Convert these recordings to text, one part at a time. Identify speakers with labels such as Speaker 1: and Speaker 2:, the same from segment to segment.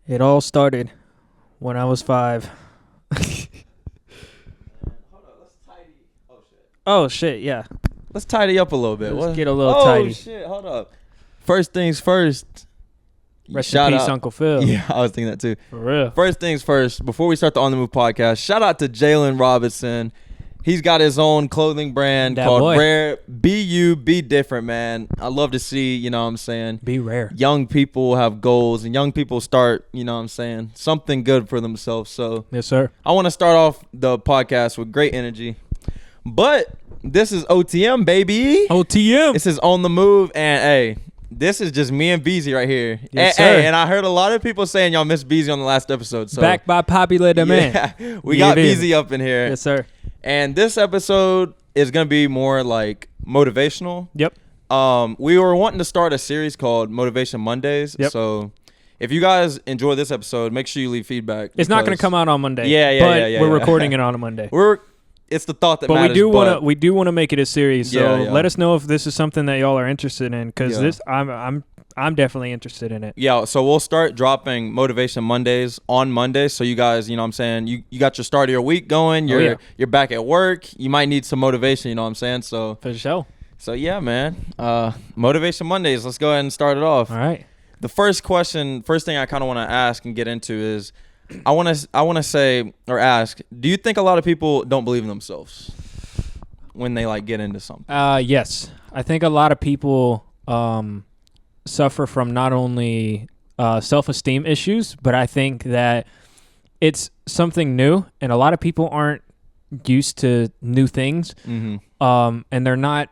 Speaker 1: It all started when I was 5. Oh, shit, yeah.
Speaker 2: Let's tidy up a little bit.
Speaker 1: Let's get a little tidy.
Speaker 2: Oh, shit, hold up. First things first.
Speaker 1: Rest in peace, Uncle Phil.
Speaker 2: Yeah, I was thinking that too.
Speaker 1: For real.
Speaker 2: First things first, before we start the On The Move podcast, shout out to Jalen Robinson. He's got his own clothing brand called Rare. Be you, be different, man. I love to see, you know what I'm saying?
Speaker 1: Be rare.
Speaker 2: Young people have goals and young people start, you know what I'm saying? Something good for themselves. So,
Speaker 1: yes, sir.
Speaker 2: I want to start off the podcast with great energy. But this is OTM, baby.
Speaker 1: OTM.
Speaker 2: This is On The Move. And, hey, this is just me and Beezy right here.
Speaker 1: Yes, sir.
Speaker 2: Hey, and I heard a lot of people saying y'all missed Beezy on the last episode. So
Speaker 1: back by popular demand.
Speaker 2: Yeah, we got Beezy up in here.
Speaker 1: Yes, sir.
Speaker 2: And this episode is going to be more like motivational.
Speaker 1: Yep.
Speaker 2: We were wanting to start a series called Motivation Mondays.
Speaker 1: Yep.
Speaker 2: So if you guys enjoy this episode, make sure you leave feedback.
Speaker 1: It's not going to come out on Monday.
Speaker 2: Yeah.
Speaker 1: We're recording it on a Monday.
Speaker 2: It's the thought that
Speaker 1: but
Speaker 2: matters.
Speaker 1: We do want to make it a series. So let us know if this is something that y'all are interested in, because I'm definitely interested in it.
Speaker 2: Yeah, so we'll start dropping Motivation Mondays on Mondays. So you guys, you know what I'm saying, you got your start of your week going. You're back at work. You might need some motivation, you know what I'm saying? So
Speaker 1: for sure.
Speaker 2: So yeah, man. Motivation Mondays. Let's go ahead and start it off.
Speaker 1: All right.
Speaker 2: The first thing I kind of want to ask and get into is I want to say or ask, do you think a lot of people don't believe in themselves when they like get into something?
Speaker 1: Yes. I think a lot of people suffer from not only self-esteem issues, but I think that it's something new, and a lot of people aren't used to new things, and they're not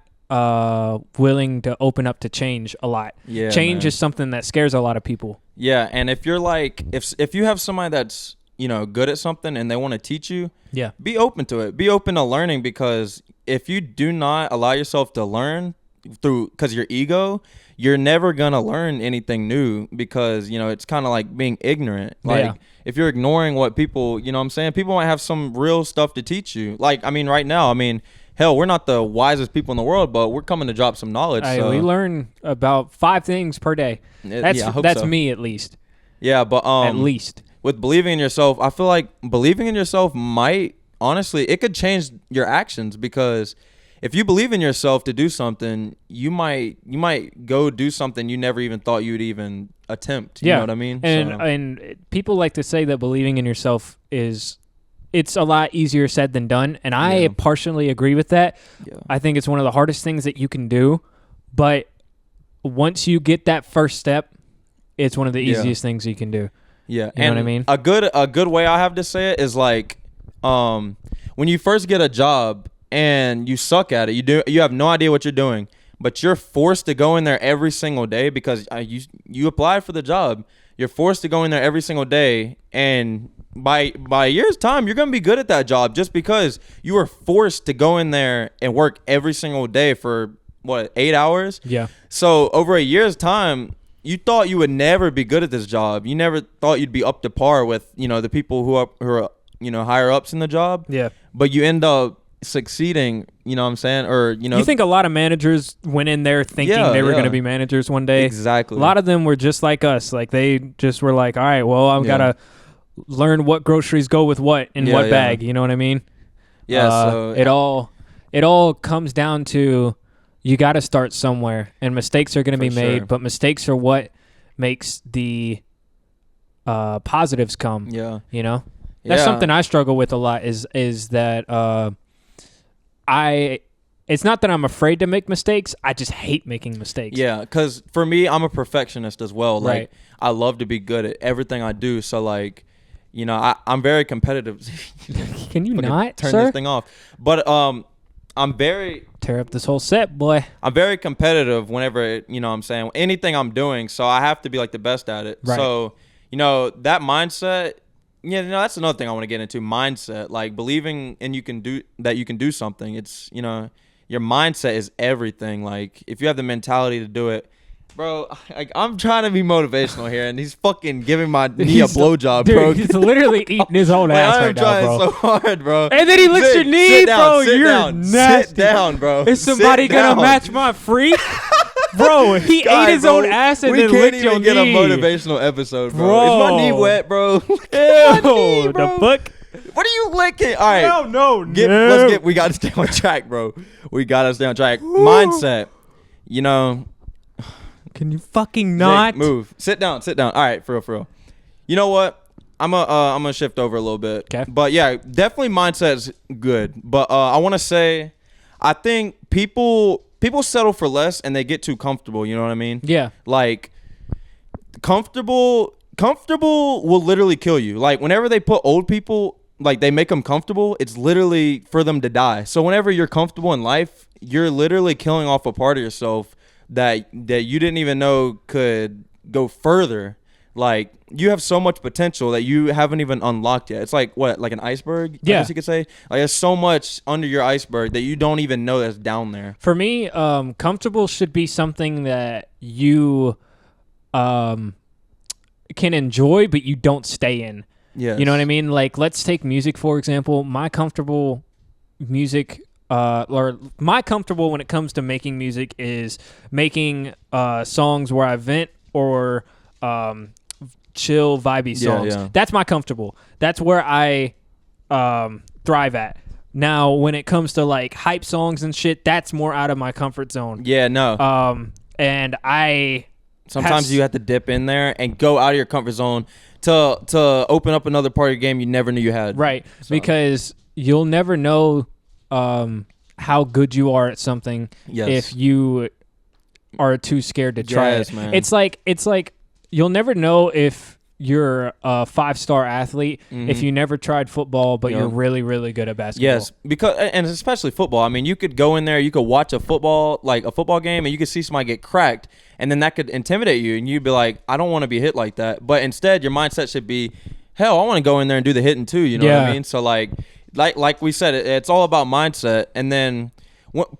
Speaker 1: willing to open up to change a lot. Yeah, change is something that scares a lot of people.
Speaker 2: Yeah, and if you're like, if you have somebody that's, you know, good at something and they want to teach you, be open to it. Be open to learning, because if you do not allow yourself to learn because your ego, you're never gonna learn anything new, because, you know, it's kind of like being ignorant. Like if you're ignoring what people, you know what I'm saying, people might have some real stuff to teach you. Like, I mean, right now, I mean, hell, we're not the wisest people in the world, but we're coming to drop some knowledge.
Speaker 1: So. We learn about 5 things per day. That's so. Me at least.
Speaker 2: Yeah, but
Speaker 1: at least
Speaker 2: with believing in yourself, I feel like believing in yourself might, honestly, it could change your actions, because if you believe in yourself to do something, you might go do something you never even thought you'd even attempt. You know what I mean?
Speaker 1: And people like to say that believing in yourself it's a lot easier said than done, and I partially agree with that. Yeah. I think it's one of the hardest things that you can do, but once you get that first step, it's one of the easiest things you can do.
Speaker 2: Yeah,
Speaker 1: you know what I mean?
Speaker 2: A good way I have to say it is like, when you first get a job and you suck at it, you have no idea what you're doing, but you're forced to go in there every single day because you applied for the job. You're forced to go in there every single day, and by a year's time, you're going to be good at that job, just because you were forced to go in there and work every single day for, 8 hours? Yeah. So over a year's time, you thought you would never be good at this job. You never thought you'd be up to par with, you know, the people who are you know, higher ups in the job. Yeah. But you end up succeeding, you know what I'm saying? Or, you know,
Speaker 1: you think a lot of managers went in there thinking they were going to be managers one day.
Speaker 2: Exactly.
Speaker 1: A lot of them were just like us. Like, they just were like, all right, well, I've got to learn what groceries go with what in what bag. You know what I mean?
Speaker 2: Yeah. So
Speaker 1: it all comes down to, you got to start somewhere, and mistakes are going to be made, but mistakes are what makes the positives come. Yeah. You know? That's something I struggle with a lot, is that it's not that I'm afraid to make mistakes. I just hate making mistakes.
Speaker 2: Yeah, because for me, I'm a perfectionist as well. Like, I love to be good at everything I do. So, like, you know, I'm very competitive.
Speaker 1: Can you not,
Speaker 2: turn
Speaker 1: sir?
Speaker 2: This thing off? But I'm very...
Speaker 1: Tear up this whole set, boy.
Speaker 2: I'm very competitive whenever, you know what I'm saying, anything I'm doing. So I have to be, like, the best at it. Right. So, you know, that mindset... Yeah, no, that's another thing I want to get into. Mindset, like believing you can do something. It's, you know, your mindset is everything. Like, if you have the mentality to do it, bro. Like, I'm trying to be motivational here, and he's fucking giving my knee a blowjob, bro.
Speaker 1: He's literally eating his own ass right now, bro.
Speaker 2: I'm trying so hard, bro.
Speaker 1: And then he licks your knee, bro. You're nasty.
Speaker 2: Sit down, bro.
Speaker 1: Is somebody gonna match my freak? Bro, he ate his own ass and then licked your knee.
Speaker 2: We can't even get a motivational episode, bro.
Speaker 1: Bro.
Speaker 2: Is my knee wet, bro?
Speaker 1: Ew, the fuck?
Speaker 2: What are you licking? All right.
Speaker 1: No.
Speaker 2: We got to stay on track, bro. We got to stay on track. Mindset. You know.
Speaker 1: Can you fucking not?
Speaker 2: Jake, move. Sit down. All right, for real. You know what? I'm gonna shift over a little bit.
Speaker 1: Okay.
Speaker 2: But yeah, definitely mindset's good. But I want to say, I think people settle for less and they get too comfortable. You know what I mean?
Speaker 1: Yeah.
Speaker 2: Like, comfortable will literally kill you. Like, whenever they put old people, like, they make them comfortable, it's literally for them to die. So whenever you're comfortable in life, you're literally killing off a part of yourself that you didn't even know could go further. Like, you have so much potential that you haven't even unlocked yet. It's like, what, like an iceberg?
Speaker 1: Yeah.
Speaker 2: I guess you could say. Like, there's so much under your iceberg that you don't even know that's down there.
Speaker 1: For me, comfortable should be something that you can enjoy, but you don't stay in.
Speaker 2: Yeah.
Speaker 1: You know what I mean? Like, let's take music, for example. My comfortable music, or my comfortable when it comes to making music is making songs where I vent or chill, vibey songs.
Speaker 2: Yeah.
Speaker 1: That's my comfortable. That's where I thrive at. Now, when it comes to like hype songs and shit, that's more out of my comfort zone.
Speaker 2: Yeah, no.
Speaker 1: And I
Speaker 2: sometimes you have to dip in there and go out of your comfort zone to open up another part of your game you never knew you had.
Speaker 1: Right,
Speaker 2: so.
Speaker 1: Because you'll never know how good you are at something if you are too scared to try it.
Speaker 2: Man.
Speaker 1: It's like you'll never know if you're a 5-star athlete if you never tried football, but you're really, really good at basketball.
Speaker 2: Yes, because and especially football. I mean, you could go in there, you could watch a football game, and you could see somebody get cracked, and then that could intimidate you, and you'd be like, I don't want to be hit like that. But instead, your mindset should be, hell, I want to go in there and do the hitting too. You know what I mean? So like we said, it's all about mindset, and then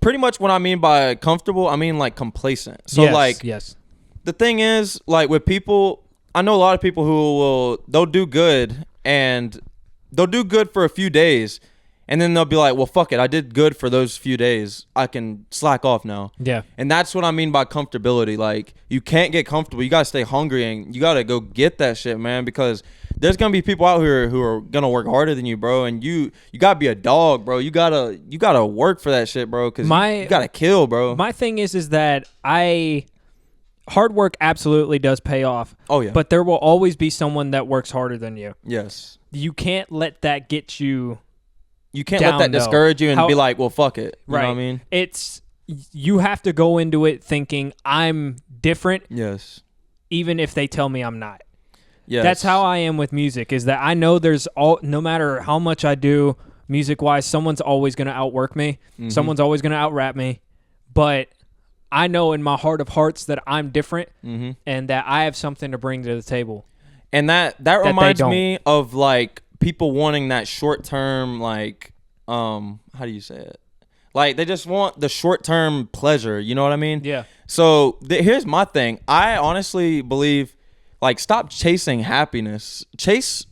Speaker 2: pretty much what I mean by comfortable, I mean like complacent. So
Speaker 1: yes.
Speaker 2: The thing is, like with people, I know a lot of people who they'll do good for a few days, and then they'll be like, well, fuck it, I did good for those few days, I can slack off now.
Speaker 1: Yeah.
Speaker 2: And that's what I mean by comfortability. Like, you can't get comfortable. You gotta stay hungry, and you gotta go get that shit, man, because there's gonna be people out here who are gonna work harder than you, bro, and you gotta be a dog, bro. You gotta work for that shit, bro, because you gotta kill, bro.
Speaker 1: My thing is that hard work absolutely does pay off.
Speaker 2: Oh, yeah.
Speaker 1: But there will always be someone that works harder than you.
Speaker 2: Yes.
Speaker 1: You can't let that get you.
Speaker 2: You can't let that discourage you and be like, well, fuck it. You know what I mean?
Speaker 1: You have to go into it thinking I'm different.
Speaker 2: Yes.
Speaker 1: Even if they tell me I'm not.
Speaker 2: Yes.
Speaker 1: That's how I am with music, is that I know no matter how much I do music-wise, someone's always going to outwork me. Mm-hmm. Someone's always going to out-rap me. But I know in my heart of hearts that I'm different and that I have something to bring to the table.
Speaker 2: And that reminds me of like people wanting that short term, like, how do you say it? Like, they just want the short term pleasure. You know what I mean?
Speaker 1: Yeah.
Speaker 2: So here's my thing. I honestly believe, like, stop chasing happiness. Chase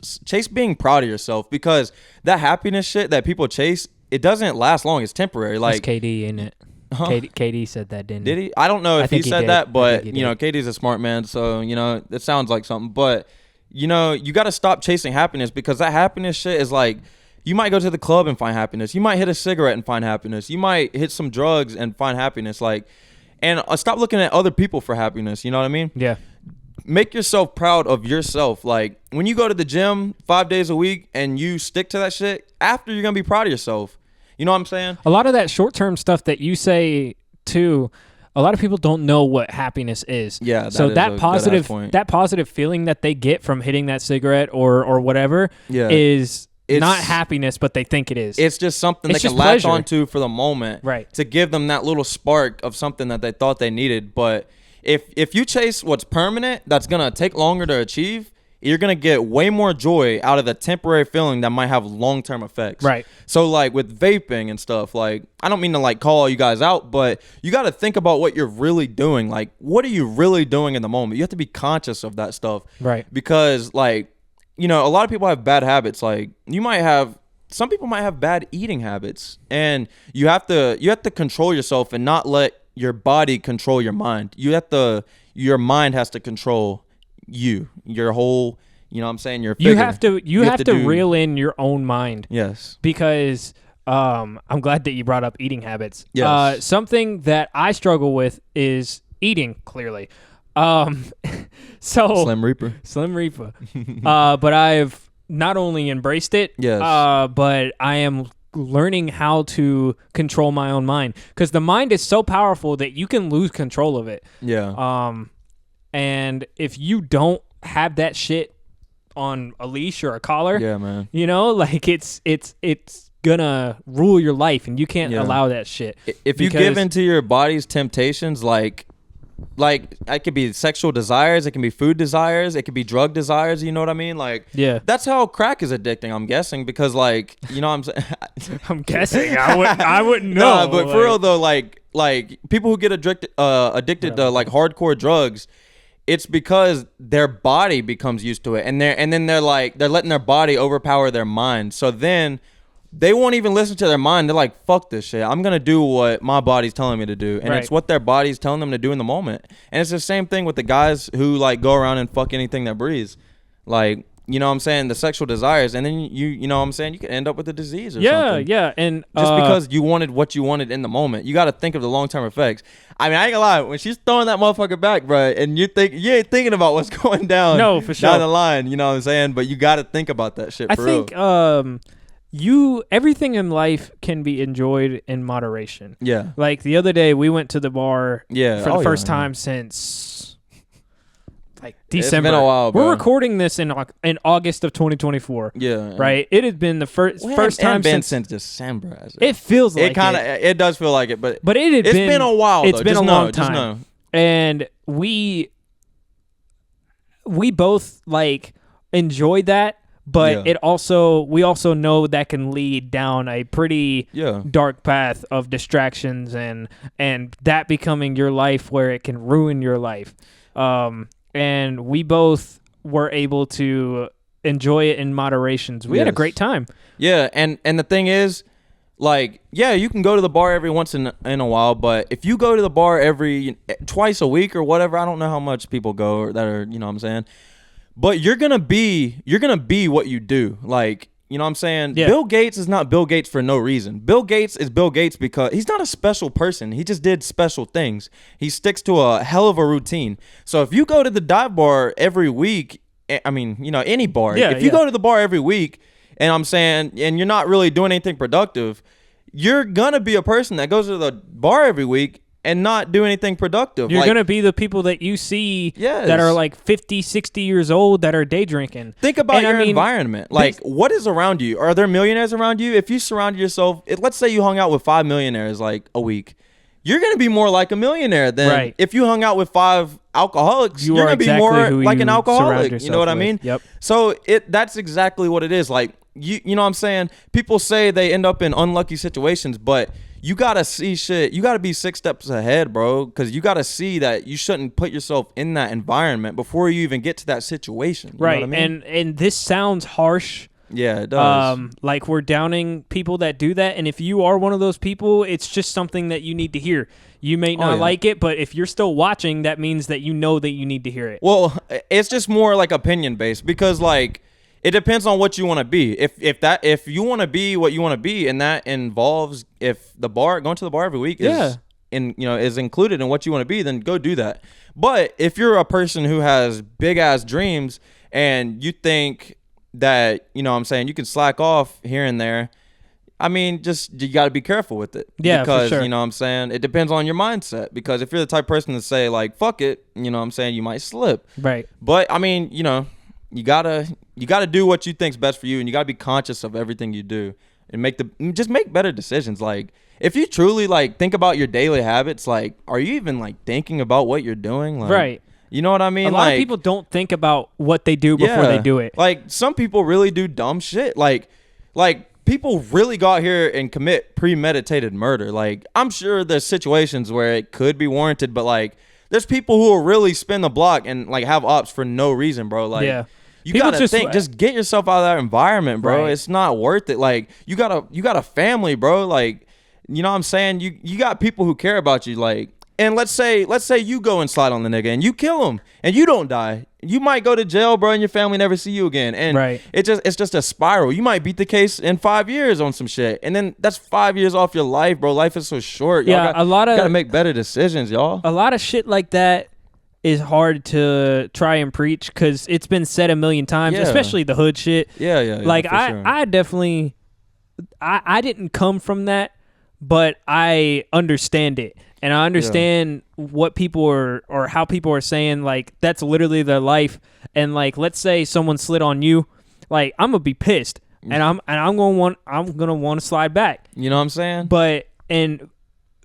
Speaker 2: being proud of yourself, because that happiness shit that people chase, it doesn't last long. It's temporary. Like,
Speaker 1: that's KD, ain't it? Huh? KD said that, didn't he?
Speaker 2: Did he? I don't know if he said that, but,
Speaker 1: you know,
Speaker 2: KD's a smart man, so, you know, it sounds like something. But, you know, you got to stop chasing happiness, because that happiness shit is like, you might go to the club and find happiness. You might hit a cigarette and find happiness. You might hit some drugs and find happiness. Like, and stop looking at other people for happiness. You know what I mean?
Speaker 1: Yeah.
Speaker 2: Make yourself proud of yourself. Like, when you go to the gym 5 days a week and you stick to that shit, after, you're going to be proud of yourself. You know what I'm saying?
Speaker 1: A lot of that short-term stuff that you say, too, a lot of people don't know what happiness is.
Speaker 2: Yeah,
Speaker 1: so that positive feeling that they get from hitting that cigarette or whatever is not happiness, but they think it is.
Speaker 2: It's just something they can latch onto for the moment,
Speaker 1: right?
Speaker 2: To give them that little spark of something that they thought they needed. But if you chase what's permanent, that's gonna take longer to achieve, you're going to get way more joy out of the temporary feeling that might have long-term effects.
Speaker 1: Right.
Speaker 2: So, like, with vaping and stuff, like, I don't mean to, like, call you guys out, but you got to think about what you're really doing. Like, what are you really doing in the moment? You have to be conscious of that stuff.
Speaker 1: Right.
Speaker 2: Because, like, you know, a lot of people have bad habits. Like, some people might have bad eating habits. And you have to control yourself and not let your body control your mind. Your mind has to control your whole, you know what I'm saying, your figure.
Speaker 1: You have to reel in your own mind.
Speaker 2: Yes.
Speaker 1: Because I'm glad that you brought up eating habits.
Speaker 2: Yes.
Speaker 1: Something that I struggle with is eating, clearly. So
Speaker 2: Slim Reaper.
Speaker 1: But I've not only embraced it,
Speaker 2: Yes.
Speaker 1: but I am learning how to control my own mind, because the mind is so powerful that you can lose control of it.
Speaker 2: Yeah.
Speaker 1: And if you don't have that shit on a leash or a collar,
Speaker 2: Yeah, man.
Speaker 1: you know, like it's gonna rule your life, and you can't allow that shit.
Speaker 2: If you give into your body's temptations, like it could be sexual desires, it can be food desires, it could be drug desires, you know what I mean? Like,
Speaker 1: yeah,
Speaker 2: that's how crack is addicting, I'm guessing, because, like, you know what I'm saying?
Speaker 1: I'm guessing. I wouldn't know.
Speaker 2: No, but for real though, like people who get addicted to like hardcore drugs, it's because their body becomes used to it, and then they're letting their body overpower their mind. So then they won't even listen to their mind. They're like, fuck this shit. I'm going to do what my body's telling me to do. And it's what their body's telling them to do in the moment. And it's the same thing with the guys who, like, go around and fuck anything that breathes. Like, you know what I'm saying? The sexual desires. And then you know what I'm saying? You can end up with a disease or something.
Speaker 1: Yeah. And
Speaker 2: just because you wanted what you wanted in the moment. You got to think of the long-term effects. I mean, I ain't gonna lie. When she's throwing that motherfucker back, bro, and you ain't thinking about what's going down.
Speaker 1: No, for sure.
Speaker 2: Down the line. You know what I'm saying? But you got to think about that shit for real.
Speaker 1: I think, everything in life can be enjoyed in moderation.
Speaker 2: Yeah.
Speaker 1: Like the other day, we went to the bar for the first time since like December.
Speaker 2: It's been a while, bro.
Speaker 1: We're recording this in August of 2024.
Speaker 2: Yeah.
Speaker 1: Right. It had been the first time
Speaker 2: since December.
Speaker 1: It feels like
Speaker 2: it does feel like it, but
Speaker 1: it's
Speaker 2: been a while.
Speaker 1: It's
Speaker 2: though.
Speaker 1: been
Speaker 2: just
Speaker 1: a long time.
Speaker 2: Just know.
Speaker 1: And we both like enjoyed that. But we also know that can lead down a pretty dark path of distractions and that becoming your life where it can ruin your life. And we both were able to enjoy it in moderation. We had a great time.
Speaker 2: Yeah, and the thing is, like, you can go to the bar every once in a while, but if you go to the bar twice a week or whatever, I don't know how much people go that are, you know what I'm saying? But you're gonna be what you do. Like, you know what I'm saying?
Speaker 1: Yeah.
Speaker 2: Bill Gates is not Bill Gates for no reason. Bill Gates is Bill Gates because he's not a special person. He just did special things. He sticks to a hell of a routine. So if you go to the dive bar every week, I mean, you know, any bar. If you go to the bar every week, and I'm saying, and you're not really doing anything productive, you're gonna be a person that goes to the bar every week and not do anything productive.
Speaker 1: You're going to be the people that you see that are like 50, 60 years old that are day drinking.
Speaker 2: Think about your environment. Like, what is around you? Are there millionaires around you? If you surround yourself, let's say you hung out with 5 millionaires like a week, you're going to be more like a millionaire than if you hung out with 5 alcoholics. You're going to be more like an alcoholic. You know what I mean?
Speaker 1: Yep.
Speaker 2: So that's exactly what it is. Like, you know what I'm saying? People say they end up in unlucky situations, but you gotta see shit. You gotta be 6 steps ahead, bro, because you gotta see that you shouldn't put yourself in that environment before you even get to that situation. You know what I mean?
Speaker 1: And this sounds harsh.
Speaker 2: Yeah, it does.
Speaker 1: Like we're downing people that do that, and if you are one of those people, it's just something that you need to hear. You may not like it, but if you're still watching, that means that you know that you need to hear it.
Speaker 2: Well, it's just more like opinion based because like. It depends on what you want to be. If you want to be what you want to be, and that involves going to the bar every week is included in what you want to be, then go do that. But if you're a person who has big ass dreams and you think that, you know what I'm saying, you can slack off here and there, I mean, you got to be careful with it.
Speaker 1: Yeah,
Speaker 2: because,
Speaker 1: for sure.
Speaker 2: You know what I'm saying, it depends on your mindset. Because if you're the type of person to say like, fuck it, you know what I'm saying, you might slip.
Speaker 1: Right.
Speaker 2: But I mean, you know, you gotta do what you think's best for you, and you gotta be conscious of everything you do, and make better decisions. Like, if you truly like think about your daily habits, like, are you even like thinking about what you're doing? Like,
Speaker 1: right.
Speaker 2: You know what I mean?
Speaker 1: A lot of people don't think about what they do before they do it.
Speaker 2: Like, some people really do dumb shit. Like people really go out here and commit premeditated murder. Like, I'm sure there's situations where it could be warranted, but like, there's people who will really spin the block and like have ops for no reason, bro. Like, you people gotta just get yourself out of that environment, bro. Right. It's not worth it. Like, you got a family, bro. Like, you know what I'm saying? You got people who care about you. Like, And let's say you go and slide on the nigga and you kill him and you don't die. You might go to jail, bro, and your family never see you again. And it's just a spiral. You might beat the case in 5 years on some shit. And then that's 5 years off your life, bro. Life is so short. Y'all
Speaker 1: a lot of
Speaker 2: gotta make better decisions, y'all.
Speaker 1: A lot of shit like that is hard to try and preach because it's been said a million times, especially the hood shit.
Speaker 2: Yeah.
Speaker 1: Like
Speaker 2: sure.
Speaker 1: I definitely, I didn't come from that, but I understand it. And I understand what people are, or how people are saying, like, that's literally their life. And like, let's say someone slid on you, like, I'm gonna be pissed, and I'm gonna want to slide back.
Speaker 2: You know what I'm saying?
Speaker 1: But and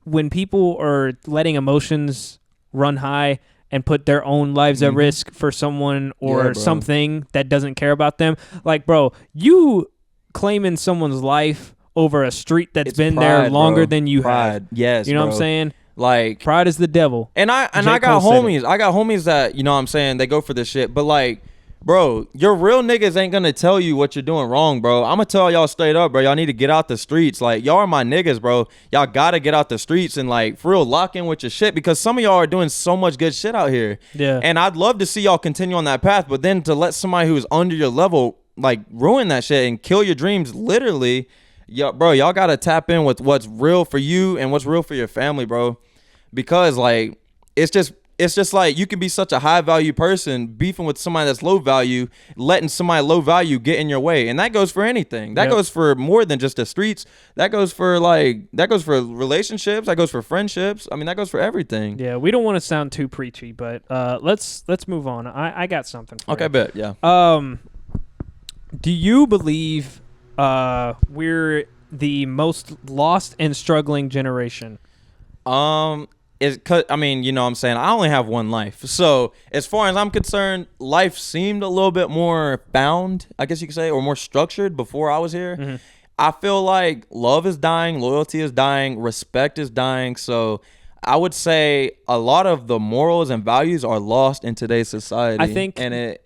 Speaker 1: when people are letting emotions run high and put their own lives at risk for someone or something that doesn't care about them, like, bro, you claiming someone's life over a street that's been
Speaker 2: pride,
Speaker 1: there longer
Speaker 2: bro.
Speaker 1: than you have.
Speaker 2: Yes,
Speaker 1: you know
Speaker 2: bro.
Speaker 1: what I'm saying?
Speaker 2: Like,
Speaker 1: pride is the devil.
Speaker 2: And I got homies. I got homies that, you know what I'm saying, they go for this shit. But like, bro, your real niggas ain't gonna tell you what you're doing wrong, bro. I'm gonna tell y'all straight up, bro. Y'all need to get out the streets. Like, y'all are my niggas, bro. Y'all gotta get out the streets and like for real lock in with your shit, because some of y'all are doing so much good shit out here.
Speaker 1: Yeah.
Speaker 2: And I'd love to see y'all continue on that path, but then to let somebody who's under your level like ruin that shit and kill your dreams, literally, bro, y'all gotta tap in with what's real for you and what's real for your family, bro. Because like it's just like you can be such a high value person beefing with somebody that's low value, letting somebody low value get in your way. And that goes for anything. That goes for more than just the streets. That goes for relationships. That goes for friendships. I mean, that goes for everything.
Speaker 1: Yeah, we don't want to sound too preachy, but let's move on. I got something for you.
Speaker 2: Okay, bet. Yeah.
Speaker 1: Do you believe we're the most lost and struggling generation?
Speaker 2: I mean, you know what I'm saying, I only have one life. So as far as I'm concerned, life seemed a little bit more bound, I guess you could say, or more structured before I was here. Mm-hmm. I feel like love is dying, loyalty is dying, respect is dying. So I would say a lot of the morals and values are lost in today's society.
Speaker 1: I think,
Speaker 2: and it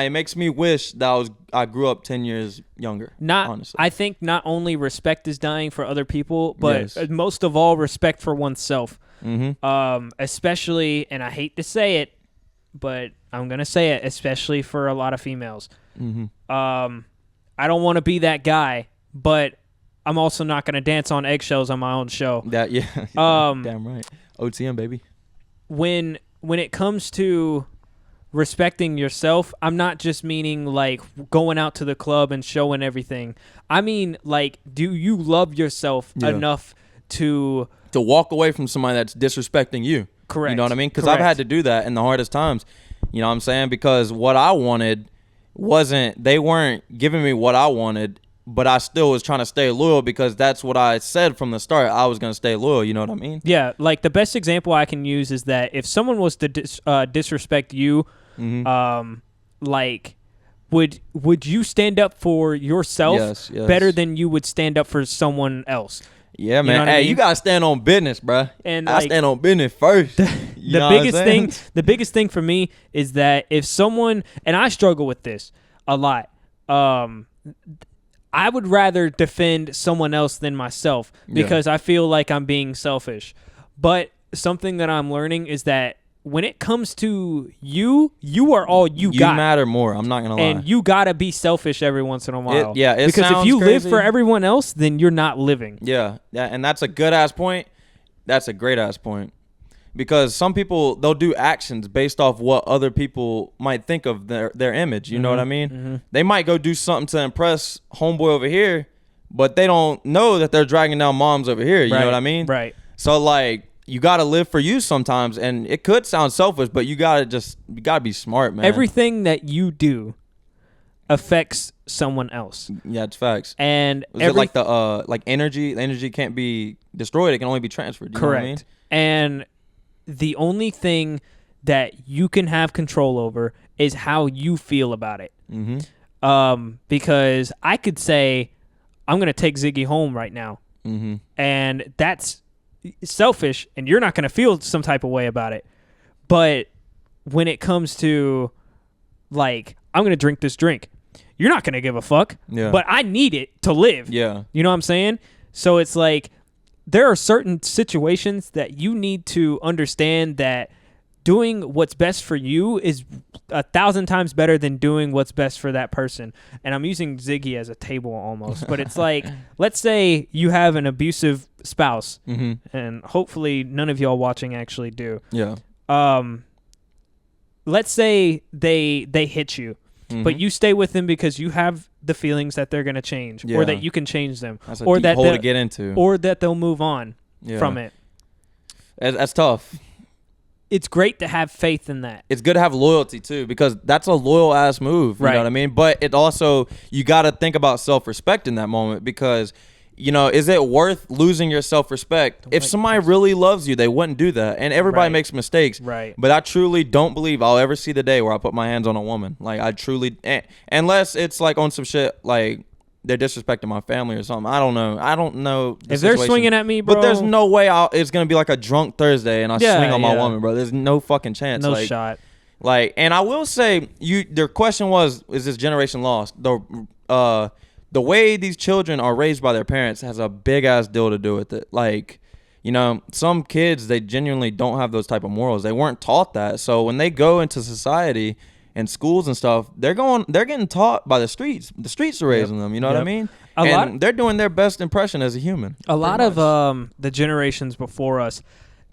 Speaker 2: makes me wish that I grew up 10 years younger. Honestly,
Speaker 1: I think not only respect is dying for other people, but most of all, respect for oneself. Mm-hmm. Especially, and I hate to say it, but I'm gonna say it, especially for a lot of females. Mm-hmm. I don't want to be that guy, but I'm also not gonna dance on eggshells on my own show.
Speaker 2: Damn right. OTM, baby.
Speaker 1: When it comes to respecting yourself, I'm not just meaning like going out to the club and showing everything. I mean, like, do you love yourself enough to
Speaker 2: walk away from somebody that's disrespecting you?
Speaker 1: Correct.
Speaker 2: You know what I mean? Because I've had to do that in the hardest times. You know what I'm saying? Because what I wanted they weren't giving me what I wanted, but I still was trying to stay loyal because that's what I said from the start. I was going to stay loyal. You know what I mean?
Speaker 1: Yeah. Like, the best example I can use is that if someone was to disrespect you, like, would you stand up for yourself better than you would stand up for someone else?
Speaker 2: Yeah, man. You know you gotta stand on business, bro. And I stand on business first.
Speaker 1: The biggest thing for me is that if someone, and I struggle with this a lot, I would rather defend someone else than myself because I feel like I'm being selfish. But something that I'm learning is that when it comes to you are all you got.
Speaker 2: You matter more. I'm not going to lie.
Speaker 1: And you got to be selfish every once in a while.
Speaker 2: Because
Speaker 1: if you
Speaker 2: crazy.
Speaker 1: live for everyone else, then you're not living.
Speaker 2: Yeah. And that's a good-ass point. That's a great-ass point. Because some people, they'll do actions based off what other people might think of their image. You know what I mean? Mm-hmm. They might go do something to impress homeboy over here, but they don't know that they're dragging down moms over here. You know what I mean?
Speaker 1: Right.
Speaker 2: So, like, you got to live for you sometimes, and it could sound selfish, but you got to be smart, man.
Speaker 1: Everything that you do affects someone else.
Speaker 2: Yeah, it's facts.
Speaker 1: And
Speaker 2: it like the energy? The energy can't be destroyed, it can only be transferred. You know what I mean?
Speaker 1: And the only thing that you can have control over is how you feel about it. Mm-hmm. Because I could say, I'm going to take Ziggy home right now. Mm-hmm. And that's selfish, and you're not going to feel some type of way about it. But when it comes to, like, I'm going to drink this drink, you're not going to give a fuck. Yeah. But I need it to live.
Speaker 2: Yeah.
Speaker 1: You know what I'm saying? So it's like, there are certain situations that you need to understand that doing what's best for you is 1,000 times better than doing what's best for that person. And I'm using Ziggy as a table almost, but it's like, let's say you have an abusive spouse, and hopefully none of y'all watching actually do.
Speaker 2: Yeah.
Speaker 1: Let's say they hit you, but you stay with them because you have the feelings that they're gonna change, or that you can change them,
Speaker 2: That's a
Speaker 1: or
Speaker 2: deep
Speaker 1: that
Speaker 2: hole to get into,
Speaker 1: or that they'll move on from it.
Speaker 2: That's tough.
Speaker 1: It's great to have faith in that.
Speaker 2: It's good to have loyalty too, because that's a loyal ass move. You know what I mean? But it also, you got to think about self-respect in that moment, because, you know, is it worth losing your self-respect? If somebody really loves you, they wouldn't do that. And everybody makes mistakes.
Speaker 1: Right.
Speaker 2: But I truly don't believe I'll ever see the day where I put my hands on a woman. Like, I truly, unless it's like on some shit like they're disrespecting my family or something. I don't know.
Speaker 1: If they're swinging at me, bro.
Speaker 2: But there's no way it's going to be like a drunk Thursday and I swing on my woman, bro. There's no fucking chance.
Speaker 1: No shot.
Speaker 2: Like, and I will say, their question was, is this generation lost? The way these children are raised by their parents has a big ass deal to do with it. Like, you know, some kids, they genuinely don't have those type of morals. They weren't taught that. So when they go into society and schools and stuff, they're getting taught by the streets. The streets are raising them. You know what I mean? They're doing their best impression as a human.
Speaker 1: A lot of the generations before us,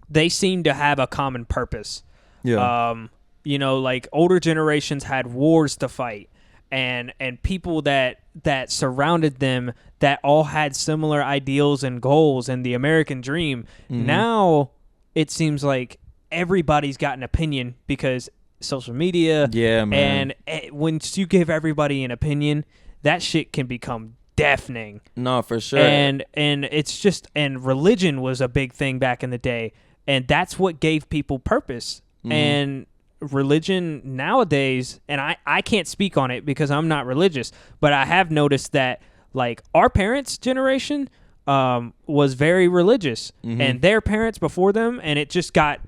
Speaker 1: they seem to have a common purpose.
Speaker 2: Yeah.
Speaker 1: You know, like older generations had wars to fight, and people that surrounded them that all had similar ideals and goals and the American dream. Now it seems like everybody's got an opinion because social media.
Speaker 2: Yeah, man.
Speaker 1: And once you give everybody an opinion, that shit can become deafening.
Speaker 2: No, for sure.
Speaker 1: And it's just, and religion was a big thing back in the day, and that's what gave people purpose. And religion nowadays, and I can't speak on it because I'm not religious, but I have noticed that like our parents' generation was very religious, and their parents before them, and it just got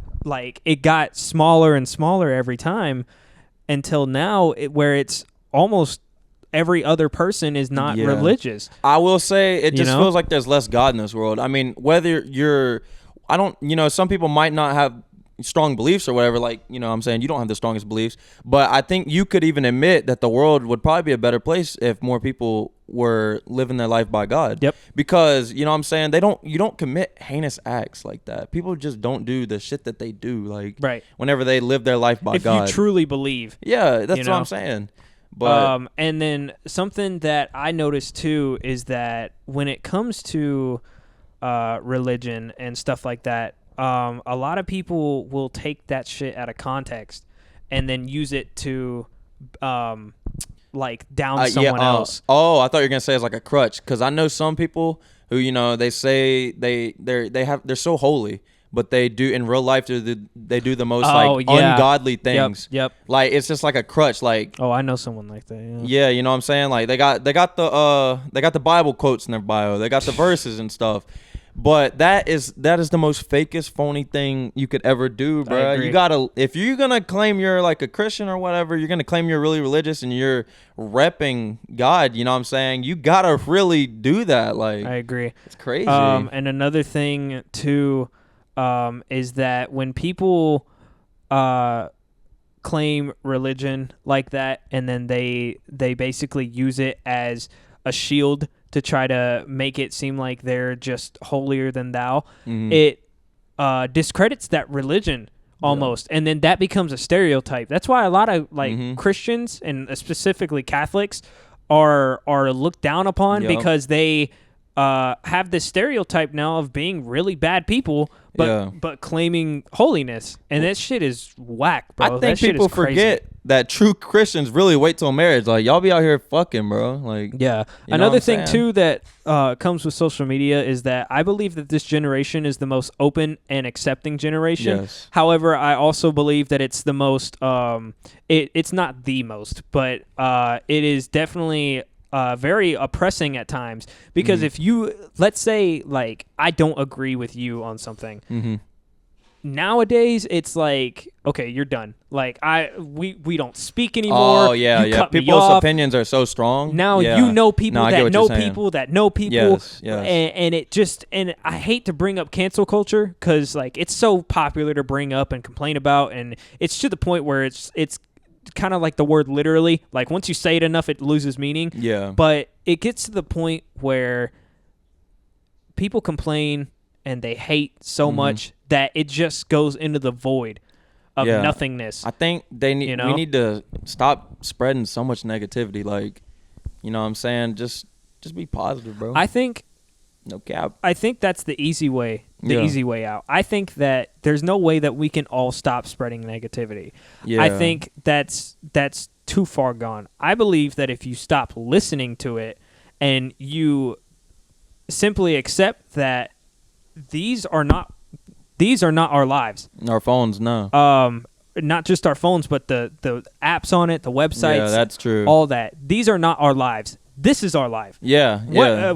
Speaker 1: smaller and smaller every time until now, where it's almost every other person is not religious.
Speaker 2: I will say it just feels like there's less God in this world. I mean, whether some people might not have strong beliefs or whatever, like, you know what I'm saying, you don't have the strongest beliefs, but I think you could even admit that the world would probably be a better place if more people were living their life by God.
Speaker 1: Yep.
Speaker 2: Because, you know what I'm saying, you don't commit heinous acts like that. People just don't do the shit that they do, like, whenever they live their life by God.
Speaker 1: If you truly believe.
Speaker 2: Yeah, that's what I'm saying. But
Speaker 1: and then something that I noticed too is that when it comes to religion and stuff like that, a lot of people will take that shit out of context and then use it to like down someone else.
Speaker 2: Oh, I thought you were gonna say it's like a crutch, because I know some people who, you know, they say they're so holy, but they do in real life they do the most ungodly things.
Speaker 1: Yep.
Speaker 2: Like, it's just like a crutch. Like,
Speaker 1: I know someone like that.
Speaker 2: Yeah, you know what I'm saying? Like, they got the Bible quotes in their bio. They got the verses and stuff. But that is the most fakest, phony thing you could ever do, bro. You gotta, if you're gonna claim you're like a Christian or whatever, you're gonna claim you're really religious and you're repping God. You know what I'm saying? You gotta really do that. Like,
Speaker 1: I agree.
Speaker 2: It's crazy.
Speaker 1: And another thing too, is that when people claim religion like that, and then they basically use it as a shield to try to make it seem like they're just holier than thou, it discredits that religion almost, and then that becomes a stereotype. That's why a lot of Christians and specifically Catholics are looked down upon, because they have this stereotype now of being really bad people, but claiming holiness, and that shit is whack, bro.
Speaker 2: I think people forget that true Christians really wait till marriage. Like, y'all be out here fucking, bro. Like,
Speaker 1: another thing too that comes with social media is that I believe that this generation is the most open and accepting generation.
Speaker 2: Yes.
Speaker 1: However, I also believe that it's the most it's not the most, but it is definitely very oppressing at times, because if you, let's say, like, I don't agree with you on something, nowadays it's like, okay, you're done. Like we don't speak anymore.
Speaker 2: Oh yeah,
Speaker 1: you
Speaker 2: yeah.
Speaker 1: cut me
Speaker 2: People's
Speaker 1: off.
Speaker 2: opinions are so strong.
Speaker 1: Now
Speaker 2: yeah.
Speaker 1: you know people
Speaker 2: No, I get
Speaker 1: that
Speaker 2: what
Speaker 1: know
Speaker 2: you're saying.
Speaker 1: people that know people.
Speaker 2: Yes, yes.
Speaker 1: And it just, and I hate to bring up cancel culture because like it's so popular to bring up and complain about, and it's to the point where it's kind of like the word literally. Like once you say it enough, it loses meaning.
Speaker 2: Yeah.
Speaker 1: But it gets to the point where people complain and they hate so much that it just goes into the void of nothingness.
Speaker 2: I think they need.
Speaker 1: You know?
Speaker 2: We need to stop spreading so much negativity. Like, you know what I'm saying? Just be positive, bro.
Speaker 1: I think
Speaker 2: no cap.
Speaker 1: I think that's the easy way. The
Speaker 2: Yeah.
Speaker 1: easy way out. I think that there's no way that we can all stop spreading negativity.
Speaker 2: Yeah.
Speaker 1: I think that's too far gone. I believe that if you stop listening to it and you simply accept that these are not our lives.
Speaker 2: Our phones, no.
Speaker 1: Not just our phones, but the apps on it, the websites.
Speaker 2: Yeah, that's true.
Speaker 1: All that. These are not our lives. This is our life.
Speaker 2: Yeah, yeah.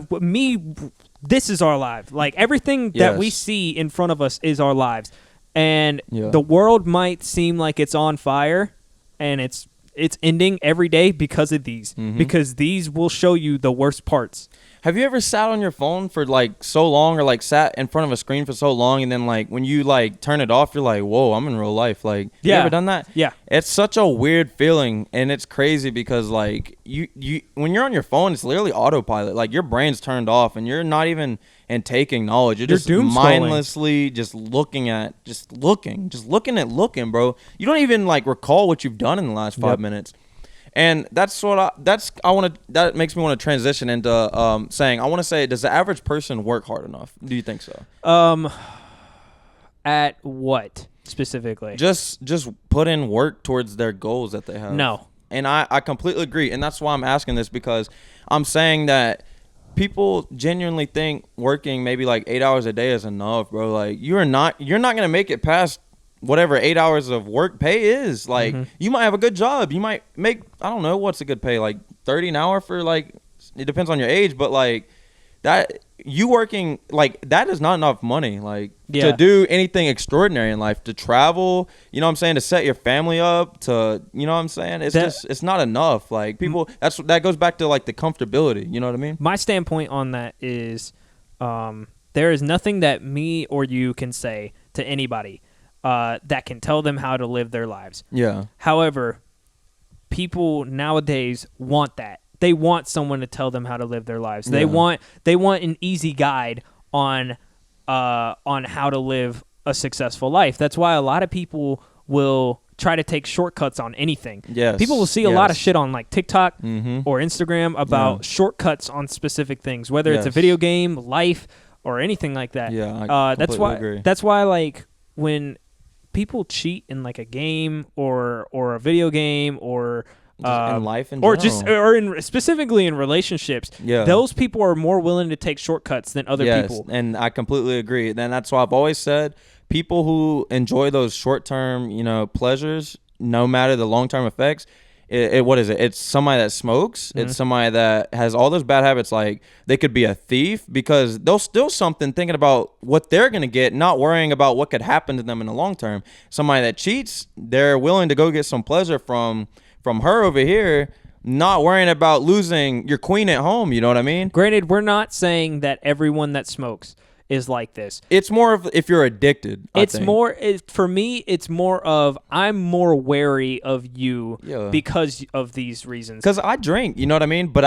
Speaker 1: This is our life. Like everything that we
Speaker 2: Yes.
Speaker 1: see in front of us is our lives. And
Speaker 2: Yeah.
Speaker 1: the world might seem like it's on fire and it's ending every day because of these. Because these will show you the worst parts.
Speaker 2: Have you ever sat on your phone for like so long, or like sat in front of a screen for so long, and then like when you like turn it off, you're like, whoa, I'm in real life. Like, you
Speaker 1: Yeah.
Speaker 2: ever done that?
Speaker 1: Yeah.
Speaker 2: It's such a weird feeling, and it's crazy because like you when you're on your phone, it's literally autopilot. Like your brain's turned off, and you're not even intaking knowledge. You're just
Speaker 1: doom scrolling.
Speaker 2: mindlessly just looking, bro. You don't even like recall what you've done in the last 5 minutes. And that makes me want to transition into saying, I want to say, does the average person work hard enough? Do you think so?
Speaker 1: At what specifically?
Speaker 2: Just put in work towards their goals that they have.
Speaker 1: No.
Speaker 2: And I completely agree. And that's why I'm asking this, because I'm saying that people genuinely think working maybe like 8 hours a day is enough, bro. Like you're not going to make it past whatever 8 hours of work pay is. Like you might have a good job. You might make, I don't know, what's a good pay? Like 30 an hour for like, it depends on your age, but like that, you working like that is not enough money. Like to do anything extraordinary in life, to travel, you know what I'm saying? To set your family up, to, you know what I'm saying? It's not enough. Like people, that goes back to like the comfortability. You know what I mean?
Speaker 1: My standpoint on that is there is nothing that me or you can say to anybody that can tell them how to live their lives.
Speaker 2: Yeah.
Speaker 1: However, people nowadays want that. They want someone to tell them how to live their lives. They want an easy guide on how to live a successful life. That's why a lot of people will try to take shortcuts on anything.
Speaker 2: Yes.
Speaker 1: People will see a lot of shit on like TikTok or Instagram about
Speaker 2: Yeah.
Speaker 1: shortcuts on specific things, whether it's a
Speaker 2: Yes.
Speaker 1: video game, life, or anything like that.
Speaker 2: Yeah, I completely agree.
Speaker 1: That's why like when people cheat in like a game or a video game or
Speaker 2: Just in life in
Speaker 1: or
Speaker 2: general.
Speaker 1: specifically in relationships,
Speaker 2: Yeah.
Speaker 1: those people are more willing to take shortcuts than other people.
Speaker 2: And I completely agree. And that's why I've always said people who enjoy those short-term, you know, pleasures, no matter the long-term effects, what is it? It's somebody that smokes. It's somebody that has all those bad habits. Like they could be a thief because they'll steal something thinking about what they're going to get, not worrying about what could happen to them in the long term. Somebody that cheats, they're willing to go get some pleasure from her over here, not worrying about losing your queen at home. You know what I mean?
Speaker 1: Granted, we're not saying that everyone that smokes is like this.
Speaker 2: It's more of if you're addicted.
Speaker 1: For me, it's more of I'm more wary of you because of these reasons.
Speaker 2: Because I drink, you know what I mean? But